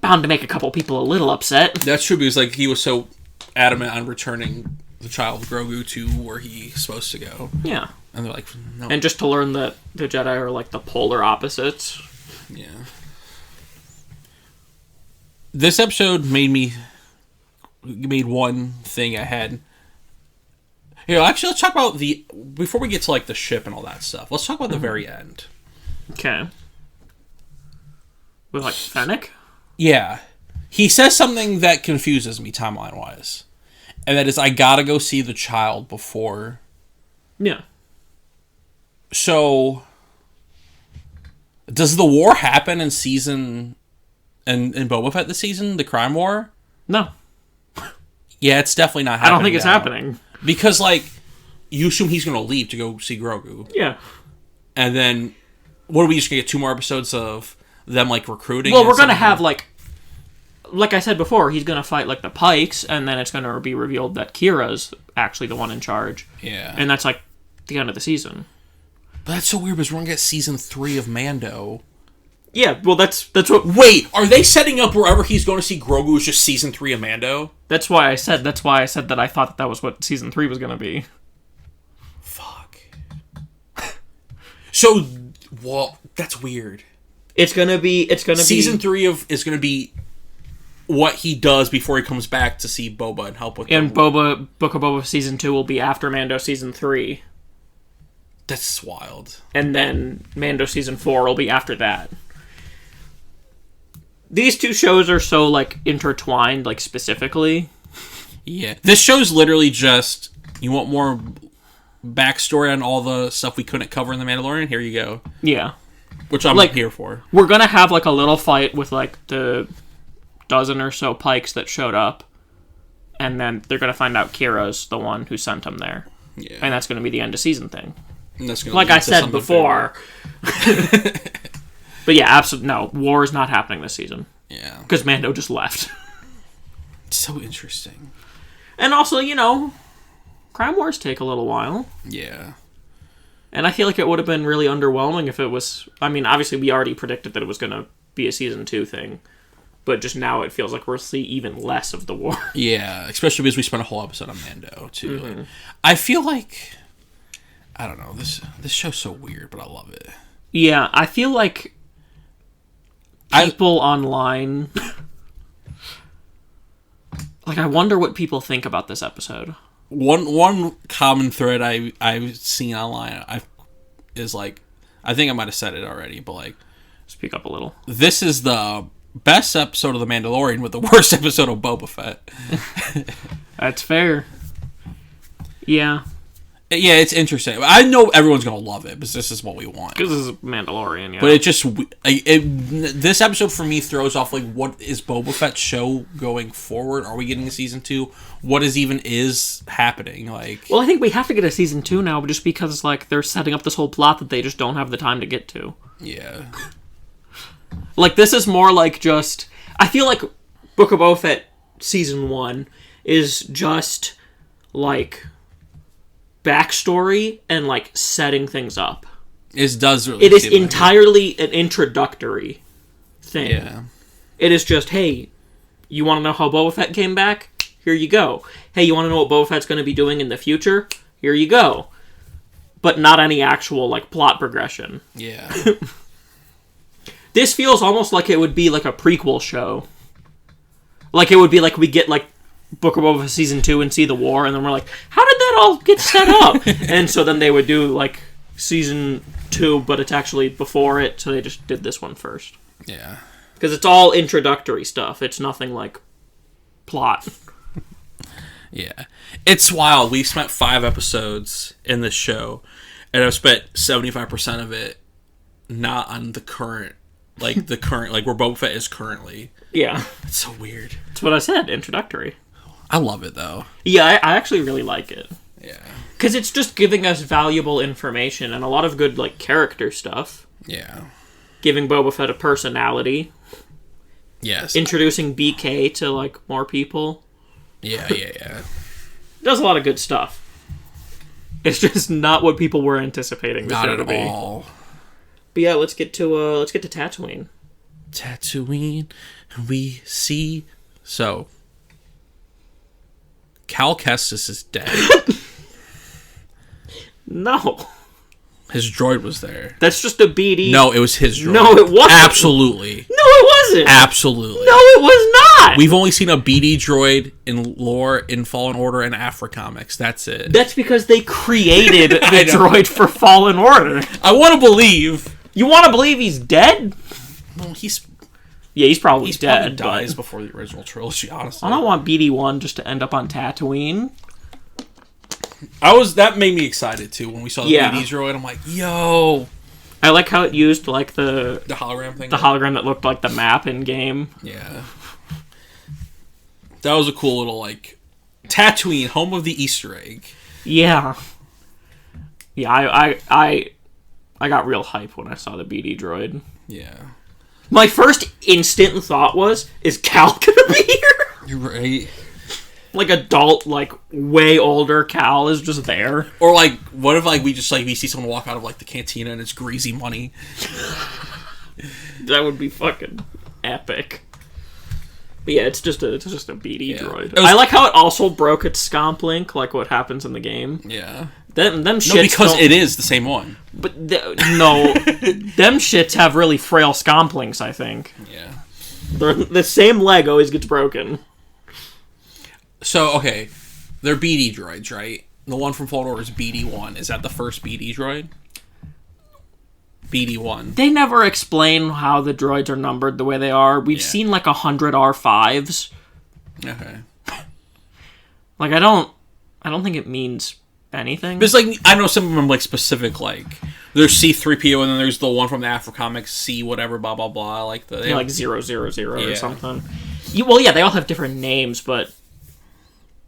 bound to make a couple people a little upset. That's true, because like he was so adamant on returning the child Grogu to where he's supposed to go. Yeah. And they're like, no. And just to learn that the Jedi are like the polar opposites. Yeah. This episode made one thing I had. Here, actually, let's talk about before we get to like the ship and all that stuff. Let's talk about the very end. Okay. With like Fennec? Yeah. He says something that confuses me timeline wise. And that is, I gotta go see the child before. Yeah. So, does the war happen in season... in Boba Fett this season? The crime war? No. Yeah, it's definitely not happening. I don't think it's happening. Because, like, you assume he's going to leave to go see Grogu. Yeah. And then, what are we just going to get 2 more episodes of them, like, recruiting? Well, we're going to have, like I said before, he's going to fight, like, the Pikes, and then it's going to be revealed that Qi'ra's actually the one in charge. Yeah. And that's, like, the end of the season. But that's so weird, because we're going to get season 3 of Mando. Yeah, well, that's what... Wait, are they setting up wherever he's going to see Grogu is just season 3 of Mando? That's why I said that I thought that was what season 3 was going to be. Fuck. So, well, that's weird. It's going to be... Season 3 is going to be what he does before he comes back to see Boba and help with and Book of Boba season 2 will be after Mando season 3. That's wild. And then Mando season 4 will be after that. These 2 shows are so, like, intertwined, like, specifically. Yeah. This show's literally just, you want more backstory on all the stuff we couldn't cover in The Mandalorian? Here you go. Yeah. Which I'm here for. We're gonna have, like, a little fight with, like, the dozen or so Pikes that showed up. And then they're gonna find out Qi'ra's the one who sent them there. Yeah. And that's gonna be the end of season thing. And that's gonna like I said before. But yeah, absolutely no. War is not happening this season. Yeah. Because Mando just left. So interesting. And also, you know, crime wars take a little while. Yeah. And I feel like it would have been really underwhelming if it was... I mean, obviously we already predicted that it was going to be a season 2 thing. But just now it feels like we'll see even less of the war. Yeah, especially because we spent a whole episode on Mando, too. Mm-hmm. I feel like... I don't know. This show's so weird, but I love it. Yeah, I feel like... people online... like, I wonder what people think about this episode. One common thread I've seen online is like... I think I might have said it already, but like... Speak up a little. This is the best episode of The Mandalorian with the worst episode of Boba Fett. That's fair. Yeah. Yeah, it's interesting. I know everyone's going to love it, because this is what we want. Because this is Mandalorian, yeah. But it just... this episode, for me, throws off, like, what is Boba Fett's show going forward? Are we getting a season 2? What is happening? Like... Well, I think we have to get a season 2 now, just because, like, they're setting up this whole plot that they just don't have the time to get to. Yeah. Like, this is more like just... I feel like Book of Boba Fett season 1 is just, like... backstory and like setting things up. It does really. It is entirely an introductory thing. Yeah. It is just, hey, you want to know how Boba Fett came back? Here you go. Hey, you want to know what Boba Fett's going to be doing in the future? Here you go. But not any actual like plot progression. Yeah. This feels almost like it would be like a prequel show. Like it would be like we get like Book of Boba Fett season 2 and see the war, and then we're like, how did that all get set up? And so then they would do like season 2, but it's actually before it, so they just did this one first. Yeah. Because it's all introductory stuff. It's nothing like plot. Yeah. It's wild. We spent 5 episodes in this show, and I've spent 75% of it not on the current, like where Boba Fett is currently. Yeah. It's so weird. That's what I said, introductory. I love it, though. Yeah, I actually really like it. Yeah. Because it's just giving us valuable information and a lot of good, like, character stuff. Yeah. Giving Boba Fett a personality. Yes. Introducing BK to, like, more people. Yeah. Does a lot of good stuff. It's just not what people were anticipating. Not at all. But yeah, let's get to Tatooine. Tatooine, we see. So, Cal Kestis is dead. No. His droid was there. That's just a BD. No, it was his droid. No, it wasn't. Absolutely. No, it wasn't. Absolutely. No, it was not. We've only seen a BD droid in lore, in Fallen Order, and Afra comics. That's it. That's because they created the droid for Fallen Order. I want to believe. You want to believe he's dead? Well, he's probably dead. Probably dies before the original trilogy, honestly. I don't want BD-1 just to end up on Tatooine. That made me excited too when we saw the BD droid. I'm like, yo. I like how it used like the hologram thing. The hologram that looked like the map in game. Yeah. That was a cool little like Tatooine, home of the Easter egg. Yeah. Yeah, I got real hype when I saw the BD droid. Yeah. My first instant thought was, is Cal gonna be here? You're right. Like adult, like way older Cal is just there. Or like, what if like we see someone walk out of like the cantina and it's greasy money? That would be fucking epic. But yeah, it's just a BD droid. I like how it also broke its scomp link, like what happens in the game. Yeah. Them shits because it is the same one. But no, them shits have really frail scomp links, I think. Yeah. The same leg always gets broken. So, okay, they're BD droids, right? The one from Fallen Order is BD-1. Is that the first BD droid? BD-1. They never explain how the droids are numbered the way they are. We've seen like 100 R5s. Okay. Like, I don't think it means anything. But it's like, I know some of them like specific, like, there's C-3PO and then there's the one from the Afro comics, C whatever, blah, blah, blah. Like, like 000 or something. Well, yeah, they all have different names, but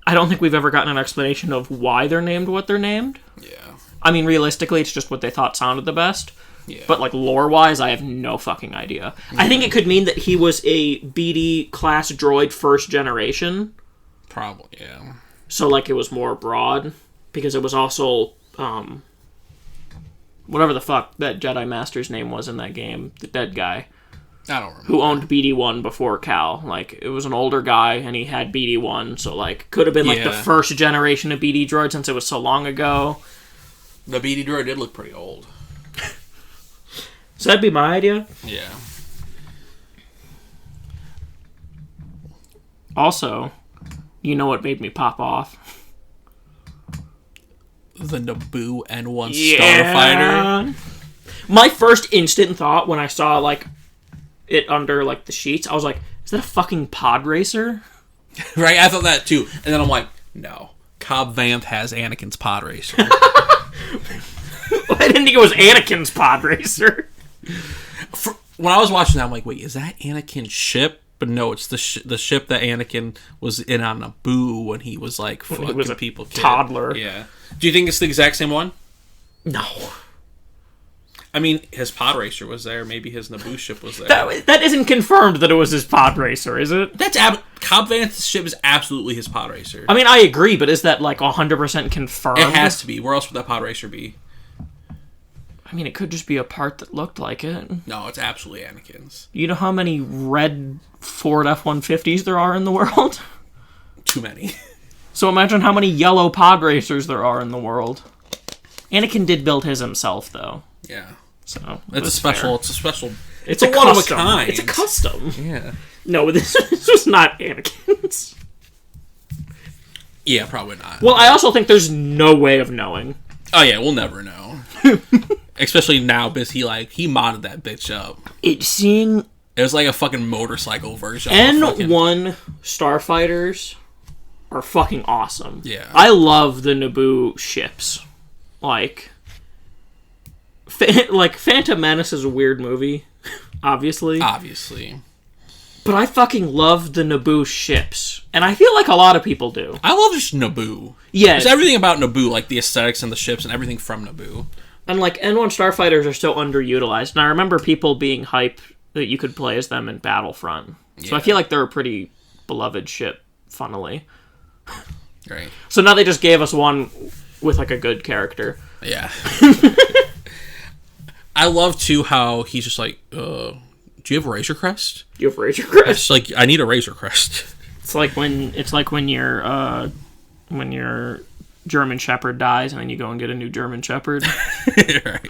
I don't think we've ever gotten an explanation of why they're named what they're named. Yeah. I mean, realistically, it's just what they thought sounded the best. Yeah. But, like, lore-wise, I have no fucking idea. Mm-hmm. I think it could mean that he was a BD-class droid first generation. Probably, yeah. So, like, it was more broad. Because it was also, whatever the fuck that Jedi Master's name was in that game. The dead guy. I don't remember. Who owned BD-1 before Cal. Like, it was an older guy, and he had BD-1, so, like, could have been, like, the first generation of BD droid since it was so long ago. The BD droid did look pretty old. So that'd be my idea? Yeah. Also, you know what made me pop off? The Naboo N1 Starfighter. My first instant thought when I saw, like, it under, like, the sheets, I was like, is that a fucking pod racer? Right, I thought that too. And then I'm like, no. Cobb Vanth has Anakin's pod racer. I didn't think it was Anakin's pod racer. When I was watching that, I'm like, wait, is that Anakin's ship? But no, it's the ship that Anakin was in on Naboo when he was like fucking he was a people kid. Toddler. Yeah. Do you think it's the exact same one? No. I mean, his pod racer was there. Maybe his Naboo ship was there. That isn't confirmed that it was his pod racer, is it? Cobb Vanth's ship is absolutely his pod racer. I mean, I agree, but is that like 100% confirmed? It has to be. Where else would that pod racer be? I mean, it could just be a part that looked like it. No, it's absolutely Anakin's. You know how many red Ford F-150s there are in the world? Too many. So imagine how many yellow pod racers there are in the world. Anakin did build his himself, though. Yeah. So it's a special. It's a one custom. of a kind. It's a custom. Yeah. No, this was not Anakin's. Yeah, probably not. Well, I also think there's no way of knowing. Oh yeah, we'll never know. Especially now, because he modded that bitch up. It was like a fucking motorcycle version. N1 starfighters are fucking awesome. Yeah. I love the Naboo ships. Like Phantom Menace is a weird movie, obviously. But I fucking love the Naboo ships. And I feel like a lot of people do. I love just Naboo. Yeah. There's everything about Naboo, like the aesthetics and the ships and everything from Naboo. And like N1 starfighters are so underutilized. And I remember people being hyped that you could play as them in Battlefront. Yeah. So I feel like they're a pretty beloved ship, funnily. Right. So now they just gave us one with like a good character. Yeah. I love too how he's just like, do you have a Razor Crest? Do you have a Razor Crest? It's like, I need a Razor Crest. It's like when your German Shepherd dies and then you go and get a new German Shepherd. Right.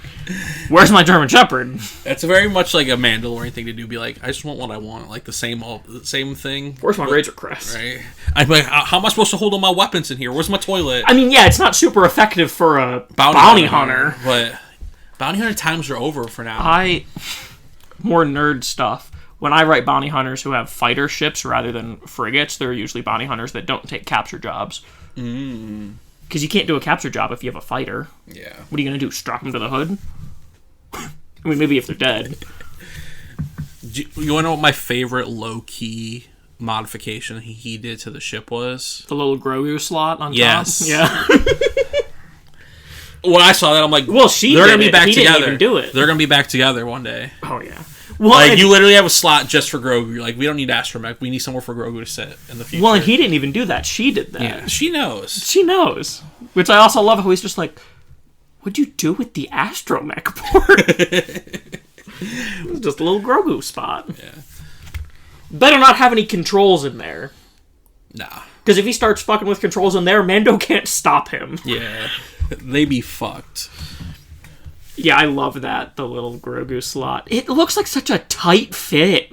Where's my German Shepherd? It's very much like a Mandalorian thing to do. Be like, I just want what I want, like the same thing. Where's my Razor Crest? Right. I'm like, how am I supposed to hold all my weapons in here? Where's my toilet? I mean, yeah, it's not super effective for a bounty hunter, but bounty hunter times are over for now. More nerd stuff. When I write bounty hunters who have fighter ships rather than frigates, they're usually bounty hunters that don't take capture jobs. Because you can't do a capture job if you have a fighter. Yeah. What are you going to do, strap them to the hood? I mean, maybe if they're dead. You want to know what my favorite low-key modification he did to the ship was? The little Grogu slot on yes. top? Yeah. When I saw that, I'm like, well, they're going to be back together. Didn't even do it. They're going to be back together one day. Oh, yeah. Well, like, you literally have a slot just for Grogu. You're like, we don't need astromech. We need somewhere for Grogu to sit in the future. Well, and he didn't even do that. She did that. Yeah, she knows. She knows. Which I also love how he's just like, what'd you do with the astromech port? It's just a little Grogu spot. Yeah. Better not have any controls in there. Nah. Because if he starts fucking with controls in there, Mando can't stop him. Yeah. They be fucked. Yeah, I love that, the little Grogu slot. It looks like such a tight fit.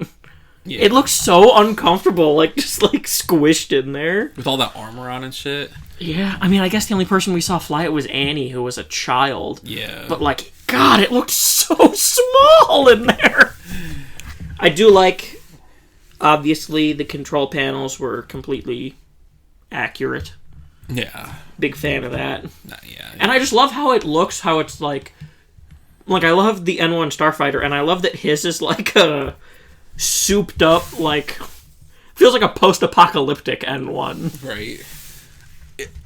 Yeah. It looks so uncomfortable, like, just, like, squished in there. With all that armor on and shit. Yeah, I mean, I guess the only person we saw fly it was Annie, who was a child. Yeah. But, like, God, it looked so small in there. I do like, obviously, the control panels were completely accurate. Yeah. Big fan of that. Yeah. And I just love how it looks, how it's, like, I love the N1 Starfighter, and I love that his is, like, a souped up, like, feels like a post-apocalyptic N1. Right.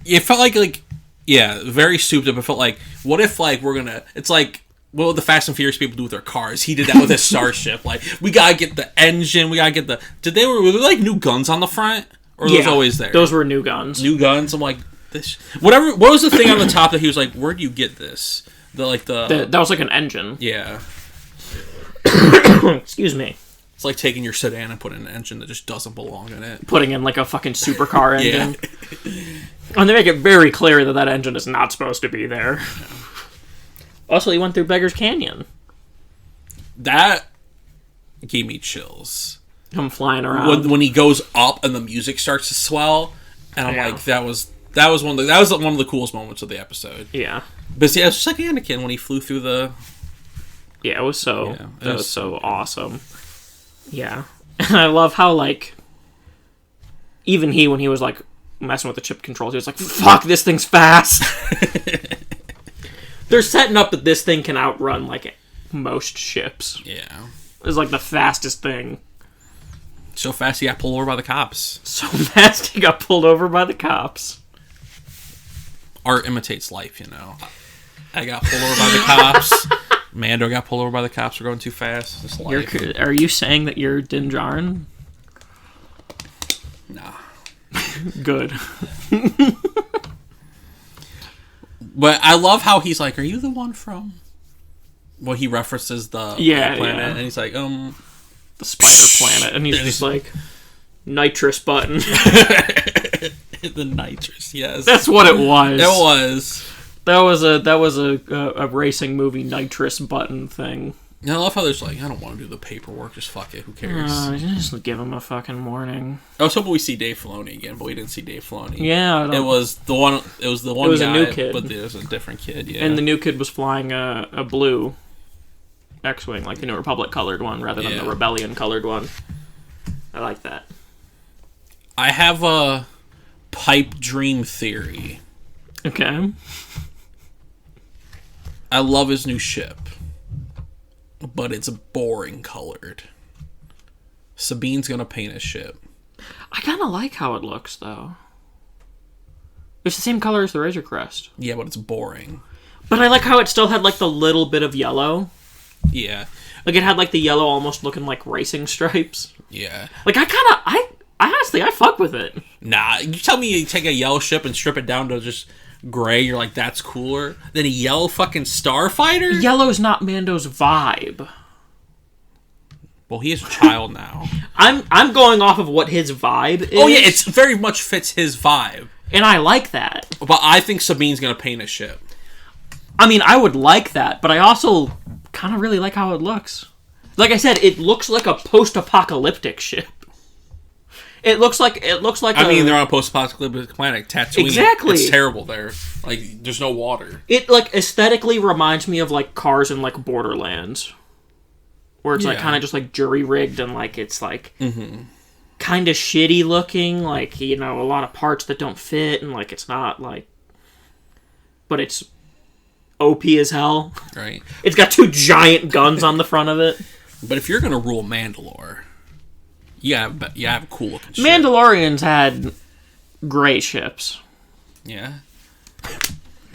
It felt like, yeah, very souped up. It felt like, what if, like, we're gonna, it's like, what would the Fast and Furious people do with their cars? He did that with his Starship. Like, we gotta get the engine, we gotta get the, were there, like, new guns on the front? Or were those always there? Those were new guns. New guns? I'm like, this, whatever, what was the thing on the top that he was like, where'd you get this? That was like an engine. Yeah. Excuse me. It's like taking your sedan and putting an engine that just doesn't belong in it. Putting in like a fucking supercar engine. Yeah. And they make it very clear that that engine is not supposed to be there. Yeah. Also, he went through Beggar's Canyon. That gave me chills. Him flying around. When he goes up and the music starts to swell, and I'm like, that was one of the coolest moments of the episode. Yeah. But yeah, it was just like Anakin when he flew through the... Yeah, it was so... Yeah, that was so awesome. Yeah. And I love how, like... Even he, when he was, like, messing with the chip controls, he was like, fuck, this thing's fast! They're setting up that this thing can outrun, like, most ships. Yeah. It's, like, the fastest thing. So fast he got pulled over by the cops. So fast he got pulled over by the cops. Art imitates life, you know. I got pulled over by the cops. Mando got pulled over by the cops for going too fast. It's life. Are you saying that you're Din Djarin? Nah. Good. But I love how he's like, are you the one from... Well, he references the planet, and he's like, The spider planet, and he's just like, nitrous button. The nitrous, yes. That's what it was. It was. That was a racing movie nitrous button thing. And I love how there's like, I don't want to do the paperwork, just fuck it, who cares? Just give him a fucking warning. I was hoping we see Dave Filoni again, but we didn't see Dave Filoni. Yeah, it was the one. It was guy, a new kid, but it was a different kid. Yeah, and the new kid was flying a blue X-wing, like the New Republic colored one, rather than the Rebellion colored one. I like that. I have a pipe dream theory. Okay. I love his new ship, but it's boring colored. Sabine's gonna paint his ship. I kind of like how it looks, though. It's the same color as the Razor Crest. Yeah, but it's boring. But I like how it still had, like, the little bit of yellow. Yeah. Like, it had, like, the yellow almost looking like racing stripes. Yeah. Like, I honestly, I fuck with it. Nah, you tell me you take a yellow ship and strip it down to just gray, you're like, that's cooler than a yellow fucking starfighter. Yellow's not Mando's vibe. Well, he is a child now. I'm going off of what his vibe is. Oh yeah, it's very much fits his vibe, and I like that. But I think Sabine's gonna paint a ship. I mean, I would like that, but I also kind of really like how it looks. Like I said, it looks like a post-apocalyptic ship. It looks like. I mean, they're on a post-apocalyptic planet, Tatooine. Exactly. It's terrible there. Like, there's no water. It like aesthetically reminds me of like cars in like Borderlands, where it's like kind of just like jury rigged and like it's like kind of shitty looking, like a lot of parts that don't fit and like it's not like, but it's OP as hell. Right. It's got 2 giant guns on the front of it. But if you're gonna rule Mandalore, you have a cool looking ship. Mandalorians had gray ships. Yeah.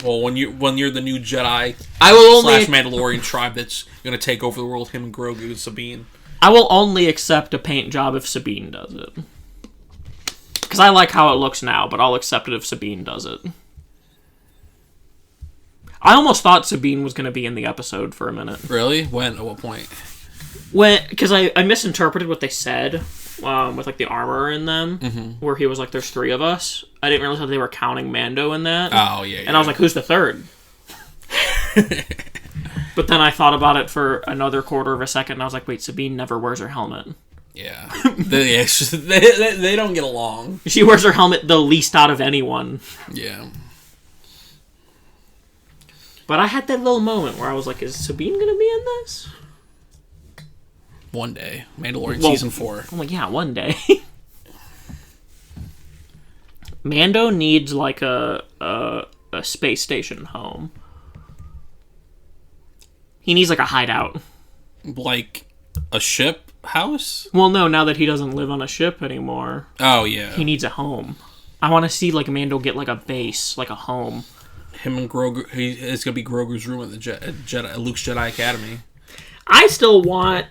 Well, when you're the new Jedi Mandalorian tribe that's gonna take over the world, him and Grogu and Sabine. I will only accept a paint job if Sabine does it. Because I like how it looks now, but I'll accept it if Sabine does it. I almost thought Sabine was going to be in the episode for a minute. Really? When? At what point? Because I misinterpreted what they said with like the armor in them, where he was like, "There's 3 of us." I didn't realize that they were counting Mando in that. Oh yeah. And I was like, "Who's the 3rd?" But then I thought about it for another quarter of a second, and I was like, "Wait, Sabine never wears her helmet." Yeah, they don't get along. She wears her helmet the least out of anyone. Yeah. But I had that little moment where I was like, is Sabine going to be in this? One day. Mandalorian Season 4. I'm like, yeah, one day. Mando needs, like, a space station home. He needs, like, a hideout. Like, a ship house? Well, no, now that he doesn't live on a ship anymore. Oh, yeah. He needs a home. I want to see, like, Mando get, like, a base, like a home. Him and Grogu, it's going to be Grogu's room at the Luke's Jedi Academy. I still want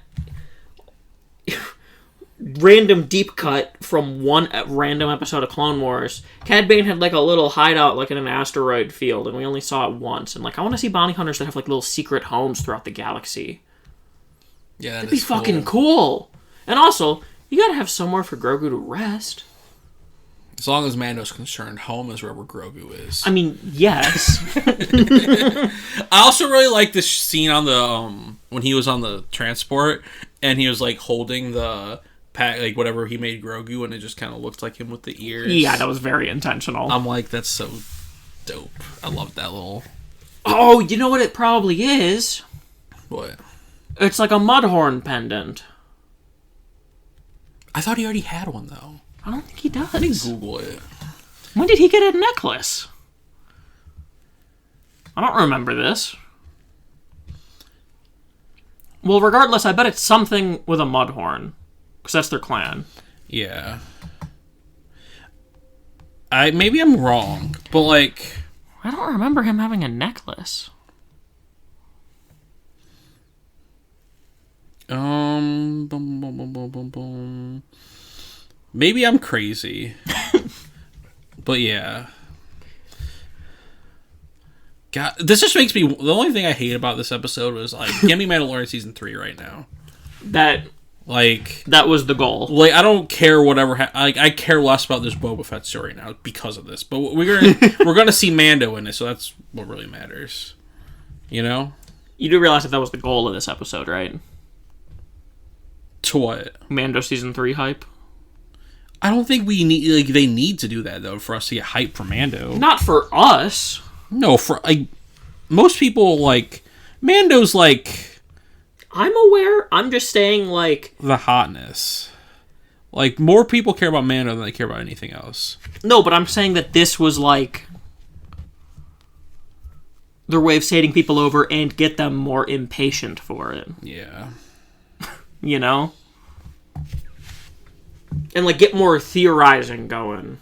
random deep cut from one random episode of Clone Wars. Cad Bane had like a little hideout like in an asteroid field, and we only saw it once. And like, I want to see bounty hunters that have like little secret homes throughout the galaxy. Yeah, that'd be fucking cool. And also, you gotta have somewhere for Grogu to rest. As long as Mando's concerned, home is wherever Grogu is. I mean, yes. I also really like this scene on the when he was on the transport and he was like holding the pack, like whatever he made Grogu, and it just kind of looked like him with the ears. Yeah, that was very intentional. I'm like, that's so dope. I love that little. Oh, you know what it probably is? What? It's like a Mudhorn pendant. I thought he already had one though. I don't think he does. Let me Google it. When did he get a necklace? I don't remember this. Well, regardless, I bet it's something with a Mudhorn. Because that's their clan. Yeah. Maybe I'm wrong, but like... I don't remember him having a necklace. Boom, boom, boom, boom, boom, boom. Maybe I'm crazy. But yeah. God, this just makes me... The only thing I hate about this episode was, like, give me Mandalorian Season 3 right now. That was the goal. Like, I don't care whatever... I care less about this Boba Fett story now because of this. But we're gonna see Mando in it, so that's what really matters. You know? You do realize that was the goal of this episode, right? To what? Mando Season 3 hype? I don't think we need... Like, they need to do that, though, for us to get hype for Mando. Not for us. No, for, like... Most people, like... Mando's, like... I'm aware. I'm just saying, like... The hotness. Like, more people care about Mando than they care about anything else. No, but I'm saying that this was, like... their way of sating people over and get them more impatient for it. Yeah. You know? And, like, get more theorizing going.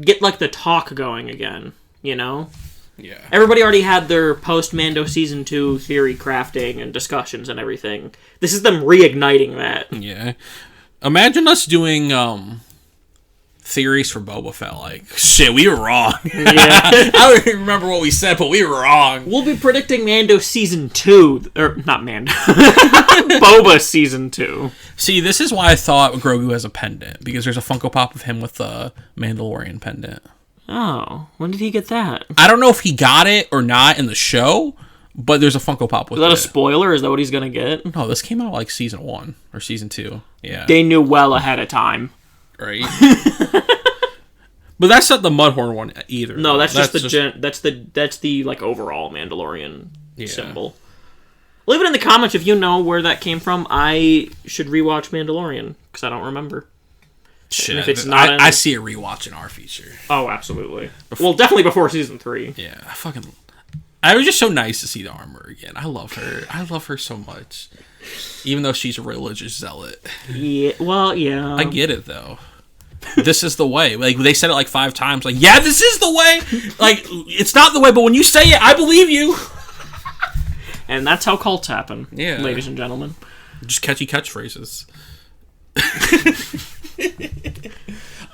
Get, like, the talk going again, you know? Yeah. Everybody already had their post-Mando Season 2 theory crafting and discussions and everything. This is them reigniting that. Yeah. Imagine us doing, theories for Boba Fett. Like, shit, we were wrong. Yeah. I don't even remember what we said, but we were wrong. We'll be predicting Mando season 2, or not Mando, Boba season 2. See, this is why I thought Grogu has a pendant, because there's a Funko Pop of him with the Mandalorian pendant. Oh, when did he get that? I don't know if he got it or not in the show, but there's a Funko Pop with it. Is that a spoiler? Is that what he's gonna get? No, this came out like season 1 or season 2. Yeah, they knew well ahead of time, right? But that's not the Mudhorn one either. No, that's just that's the like overall Mandalorian symbol. Leave it in the comments if you know where that came from. I should rewatch Mandalorian because I don't remember. Shit, if it's not, I see a rewatch in our feature. Oh, absolutely. Well, definitely before season 3. Yeah, I was just so nice to see the armor again. I love her. I love her so much, even though she's a religious zealot. Yeah, well, yeah. I get it though. This is the way. Like, they said it like 5 times. Like, yeah, this is the way. Like, it's not the way, but when you say it, I believe you. And that's how cults happen, yeah, ladies and gentlemen. Just catchy catchphrases.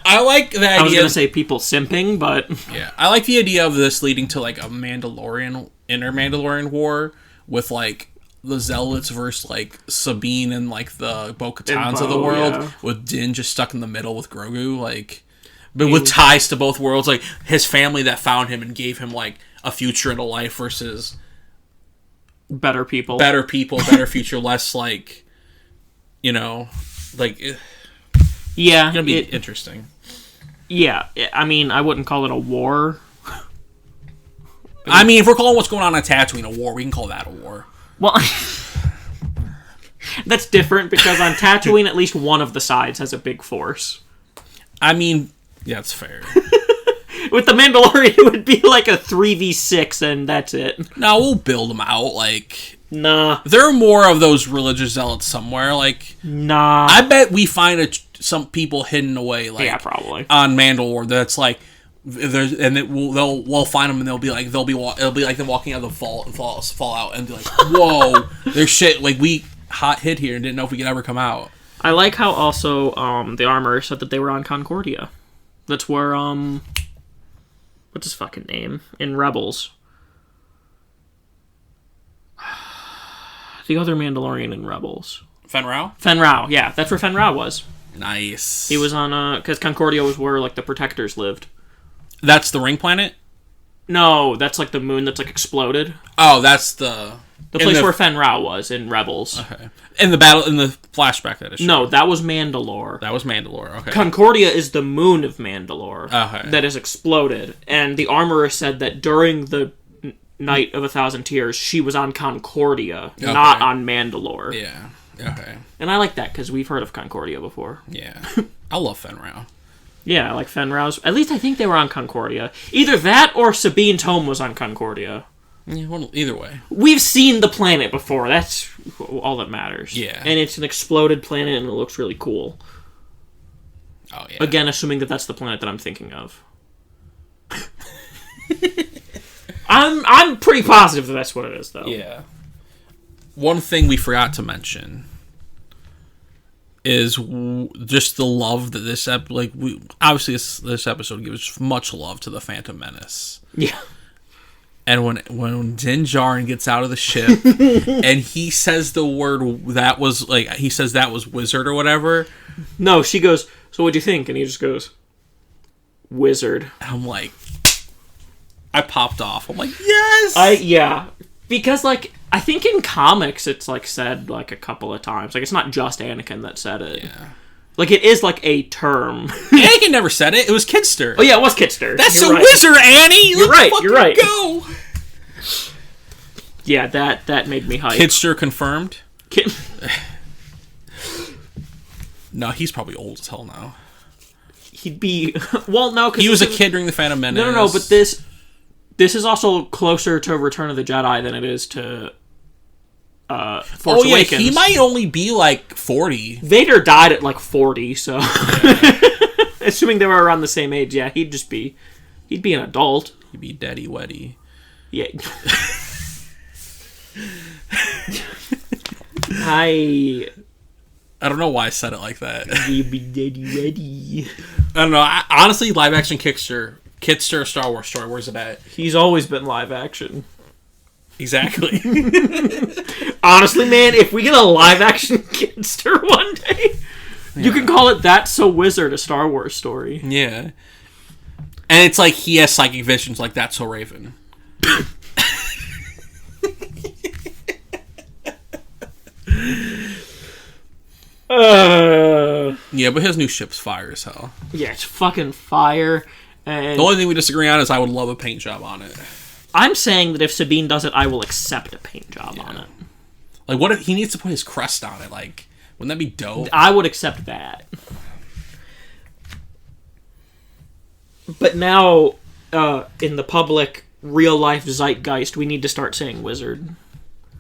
I like the idea. I was going to say people simping, but... Yeah, I like the idea of this leading to, like, a inner Mandalorian war with, like, the Zealots versus, like, Sabine and, like, the Bo-Katans of the world, with Din just stuck in the middle with Grogu, like... But with ties to both worlds, like, his family that found him and gave him, like, a future and a life versus... Better people, better future, less, like, you know, like... Yeah. It's gonna be interesting. Yeah, I mean, I wouldn't call it a war. I mean, if we're calling what's going on Tatooine a war, we can call that a war. Well, that's different because on Tatooine, at least one of the sides has a big force. I mean, yeah, that's fair. With the Mandalorian, it would be like a 3v6, and that's it. No, we'll build them out, like... Nah. There are more of those religious zealots somewhere, like... Nah. I bet we find some people hidden away, like... Yeah, probably. On Mandalore, that's like... We'll find them, and it'll be like them walking out of the vault and fall out, and be like, whoa, there's shit, like, we hid here and didn't know if we could ever come out. I like how also, the armor said that they were on Concordia. That's where, what's his fucking name? In Rebels. The other Mandalorian in Rebels. Fen Rao? Fen Rao, yeah. That's where Fen Rao was. Nice. He was on, because Concordia was where, like, the Protectors lived. That's the ring planet? No, that's, like, the moon that's, like, exploded. Oh, that's the place where Fen Rao was in Rebels. Okay. In the flashback that is. No, that was Mandalore. That was Mandalore, okay. Concordia is the moon of Mandalore. Okay. That is exploded. And the armorer said that during the Night of 1,000 Tears, she was on Concordia, not on Mandalore. Yeah, okay. And I like that, because we've heard of Concordia before. Yeah. I love Fen Rao. Yeah, I like Fen Rao's. At least I think they were on Concordia. Either that or Sabine's home was on Concordia. Yeah, well, either way. We've seen the planet before. That's all that matters. Yeah. And it's an exploded planet, and it looks really cool. Oh, yeah. Again, assuming that that's the planet that I'm thinking of. I'm pretty positive that that's what it is, though. Yeah. One thing we forgot to mention is just the love that this obviously this episode gives much love to the Phantom Menace. Yeah. And when Din Djarin gets out of the ship and he says the word that was wizard or whatever. No, she goes, so what'd you think? And he just goes, wizard. And I'm like, I popped off. I'm like, yes! Yeah. Because, like, I think in comics it's, like, said, like, a couple of times. Like, it's not just Anakin that said it. Yeah. Like, it is, like, a term. Anakin never said it. It was Kidster. Oh, yeah, it was Kidster. That's a wizard, Annie! You're right. Go! Yeah, that made me hype. Kidster confirmed? No, he's probably old as hell now. He'd be... Well, no, because... He was a kid during the Phantom Menace. No, but this is also closer to Return of the Jedi than it is to Force Awakens. He might only be like 40. Vader died at like 40, so yeah. Assuming they were around the same age, yeah, he'd be an adult. He'd be daddy weddy. Yeah. I don't know why I said it like that. He'd be daddy weddy. I don't know. Honestly, live action Kitster Star Wars story. Where's it at? He's always been live action. Exactly. Honestly, man, if we get a live action Kitster one day, you can call it That's So Wizard, a Star Wars story. Yeah. And it's like he has psychic visions like That's So Raven. Yeah, but his new ship's fire as hell. Yeah, it's fucking fire. And the only thing we disagree on is I would love a paint job on it. I'm saying that if Sabine does it, I will accept a paint job on it. Like, what if he needs to put his crest on it? Like, wouldn't that be dope? I would accept that. But now, in the public, real-life zeitgeist, we need to start saying wizard.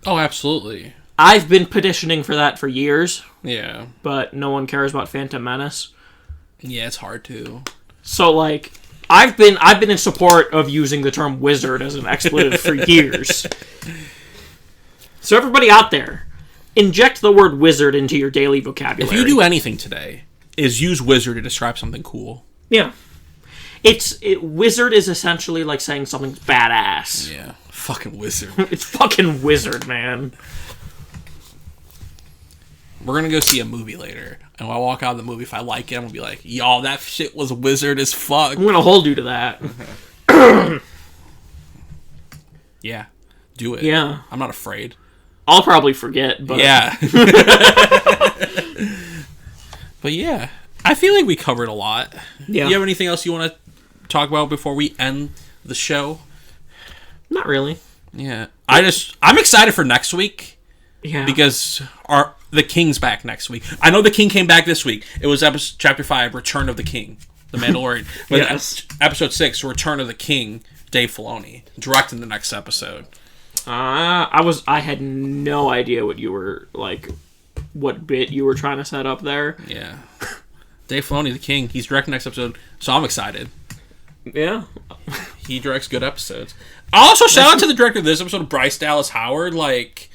Oh, absolutely. I've been petitioning for that for years. Yeah. But no one cares about Phantom Menace. Yeah, it's hard to. So, like, I've been in support of using the term wizard as an expletive for years. So everybody out there, inject the word wizard into your daily vocabulary. If you do anything today, is use wizard to describe something cool. Yeah. Wizard is essentially like saying something's badass. Yeah. Fucking wizard. It's fucking wizard, man. We're gonna go see a movie later. And when I walk out of the movie, if I like it, I'm gonna be like, y'all, that shit was wizard as fuck. I'm gonna hold you to that. Yeah. Do it. Yeah. I'm not afraid. I'll probably forget, but... Yeah. But yeah. I feel like we covered a lot. Yeah. Do you have anything else you want to talk about before we end the show? Not really. Yeah. I'm excited for next week. Yeah. Because the King's back next week. I know the King came back this week. It was Chapter 5, Return of the King, The Mandalorian. But yes. Episode 6, Return of the King, Dave Filoni, directing the next episode. I had no idea what you were, like, what bit you were trying to set up there. Yeah. Dave Filoni, the King, he's directing the next episode, so I'm excited. Yeah. He directs good episodes. Also, shout out to the director of this episode, Bryce Dallas Howard. Like,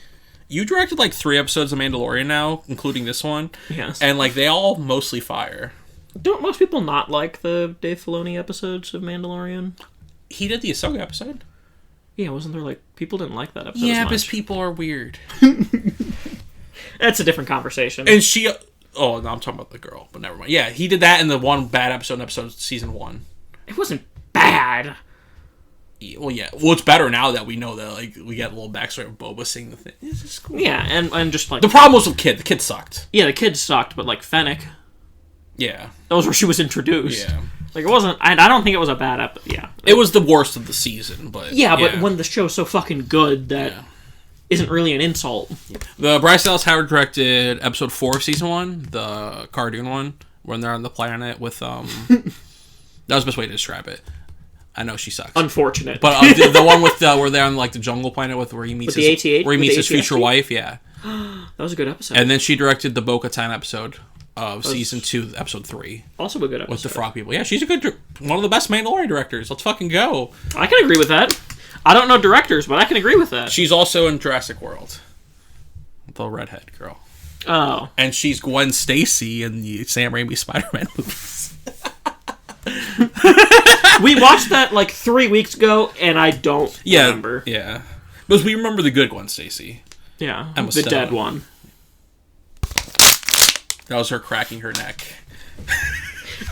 you directed, like, 3 episodes of Mandalorian now, including this one. Yes. And, like, they all mostly fire. Don't most people not like the Dave Filoni episodes of Mandalorian? He did the Ahsoka episode. Yeah, wasn't there, like, people didn't like that episode Yeah, as much. because people are weird. That's a different conversation. And she... Oh, no, I'm talking about the girl, but never mind. Yeah, he did that in the one bad episode in episode season 1. It wasn't bad. Well, yeah. Well, it's better now that we know that, like, we get a little backstory of Boba seeing the thing. This is cool. Yeah, and just, like... The problem was with the kid. The kid sucked. Yeah, the kid sucked, but, like, Fennec... Yeah. That was where she was introduced. Yeah. Like, it wasn't... I don't think it was a bad episode. Yeah. It was the worst of the season, but... Yeah, but when the show's so fucking good that isn't really an insult. The Bryce Dallas Howard directed episode 4 of season 1, the cartoon one, when they're on the planet with, that was the best way to describe it. I know she sucks. Unfortunate. But the one with, where they're on, like, the jungle planet with, where he meets his future wife, yeah. That was a good episode. And then she directed the Bo-Katan episode of season 2, episode 3. Also a good episode. With the frog people. Yeah, she's a good... One of the best Mandalorian directors. Let's fucking go. I can agree with that. I don't know directors, but I can agree with that. She's also in Jurassic World. The redhead girl. Oh. And she's Gwen Stacy in the Sam Raimi Spider-Man movies. We watched that, like, 3 weeks ago, and I don't remember. Yeah. Because we remember the good Gwen Stacy. Yeah. Emma the Stone. dead one. That was her cracking her neck.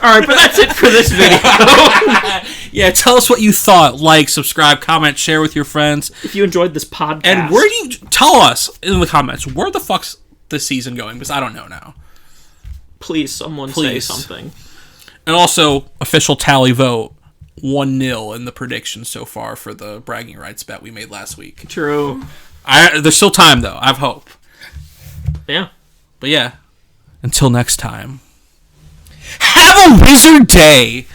Alright, but that's it for this video. Yeah, tell us what you thought. Like, subscribe, comment, share with your friends. If you enjoyed this podcast. And where do you... Tell us in the comments, where the fuck's this season going? Because I don't know now. Please, someone say something. And also, official tally vote. 1-0 in the predictions so far for the bragging rights bet we made last week. True. There's still time, though. I have hope. Yeah. But yeah. Until next time. Have a wizard day!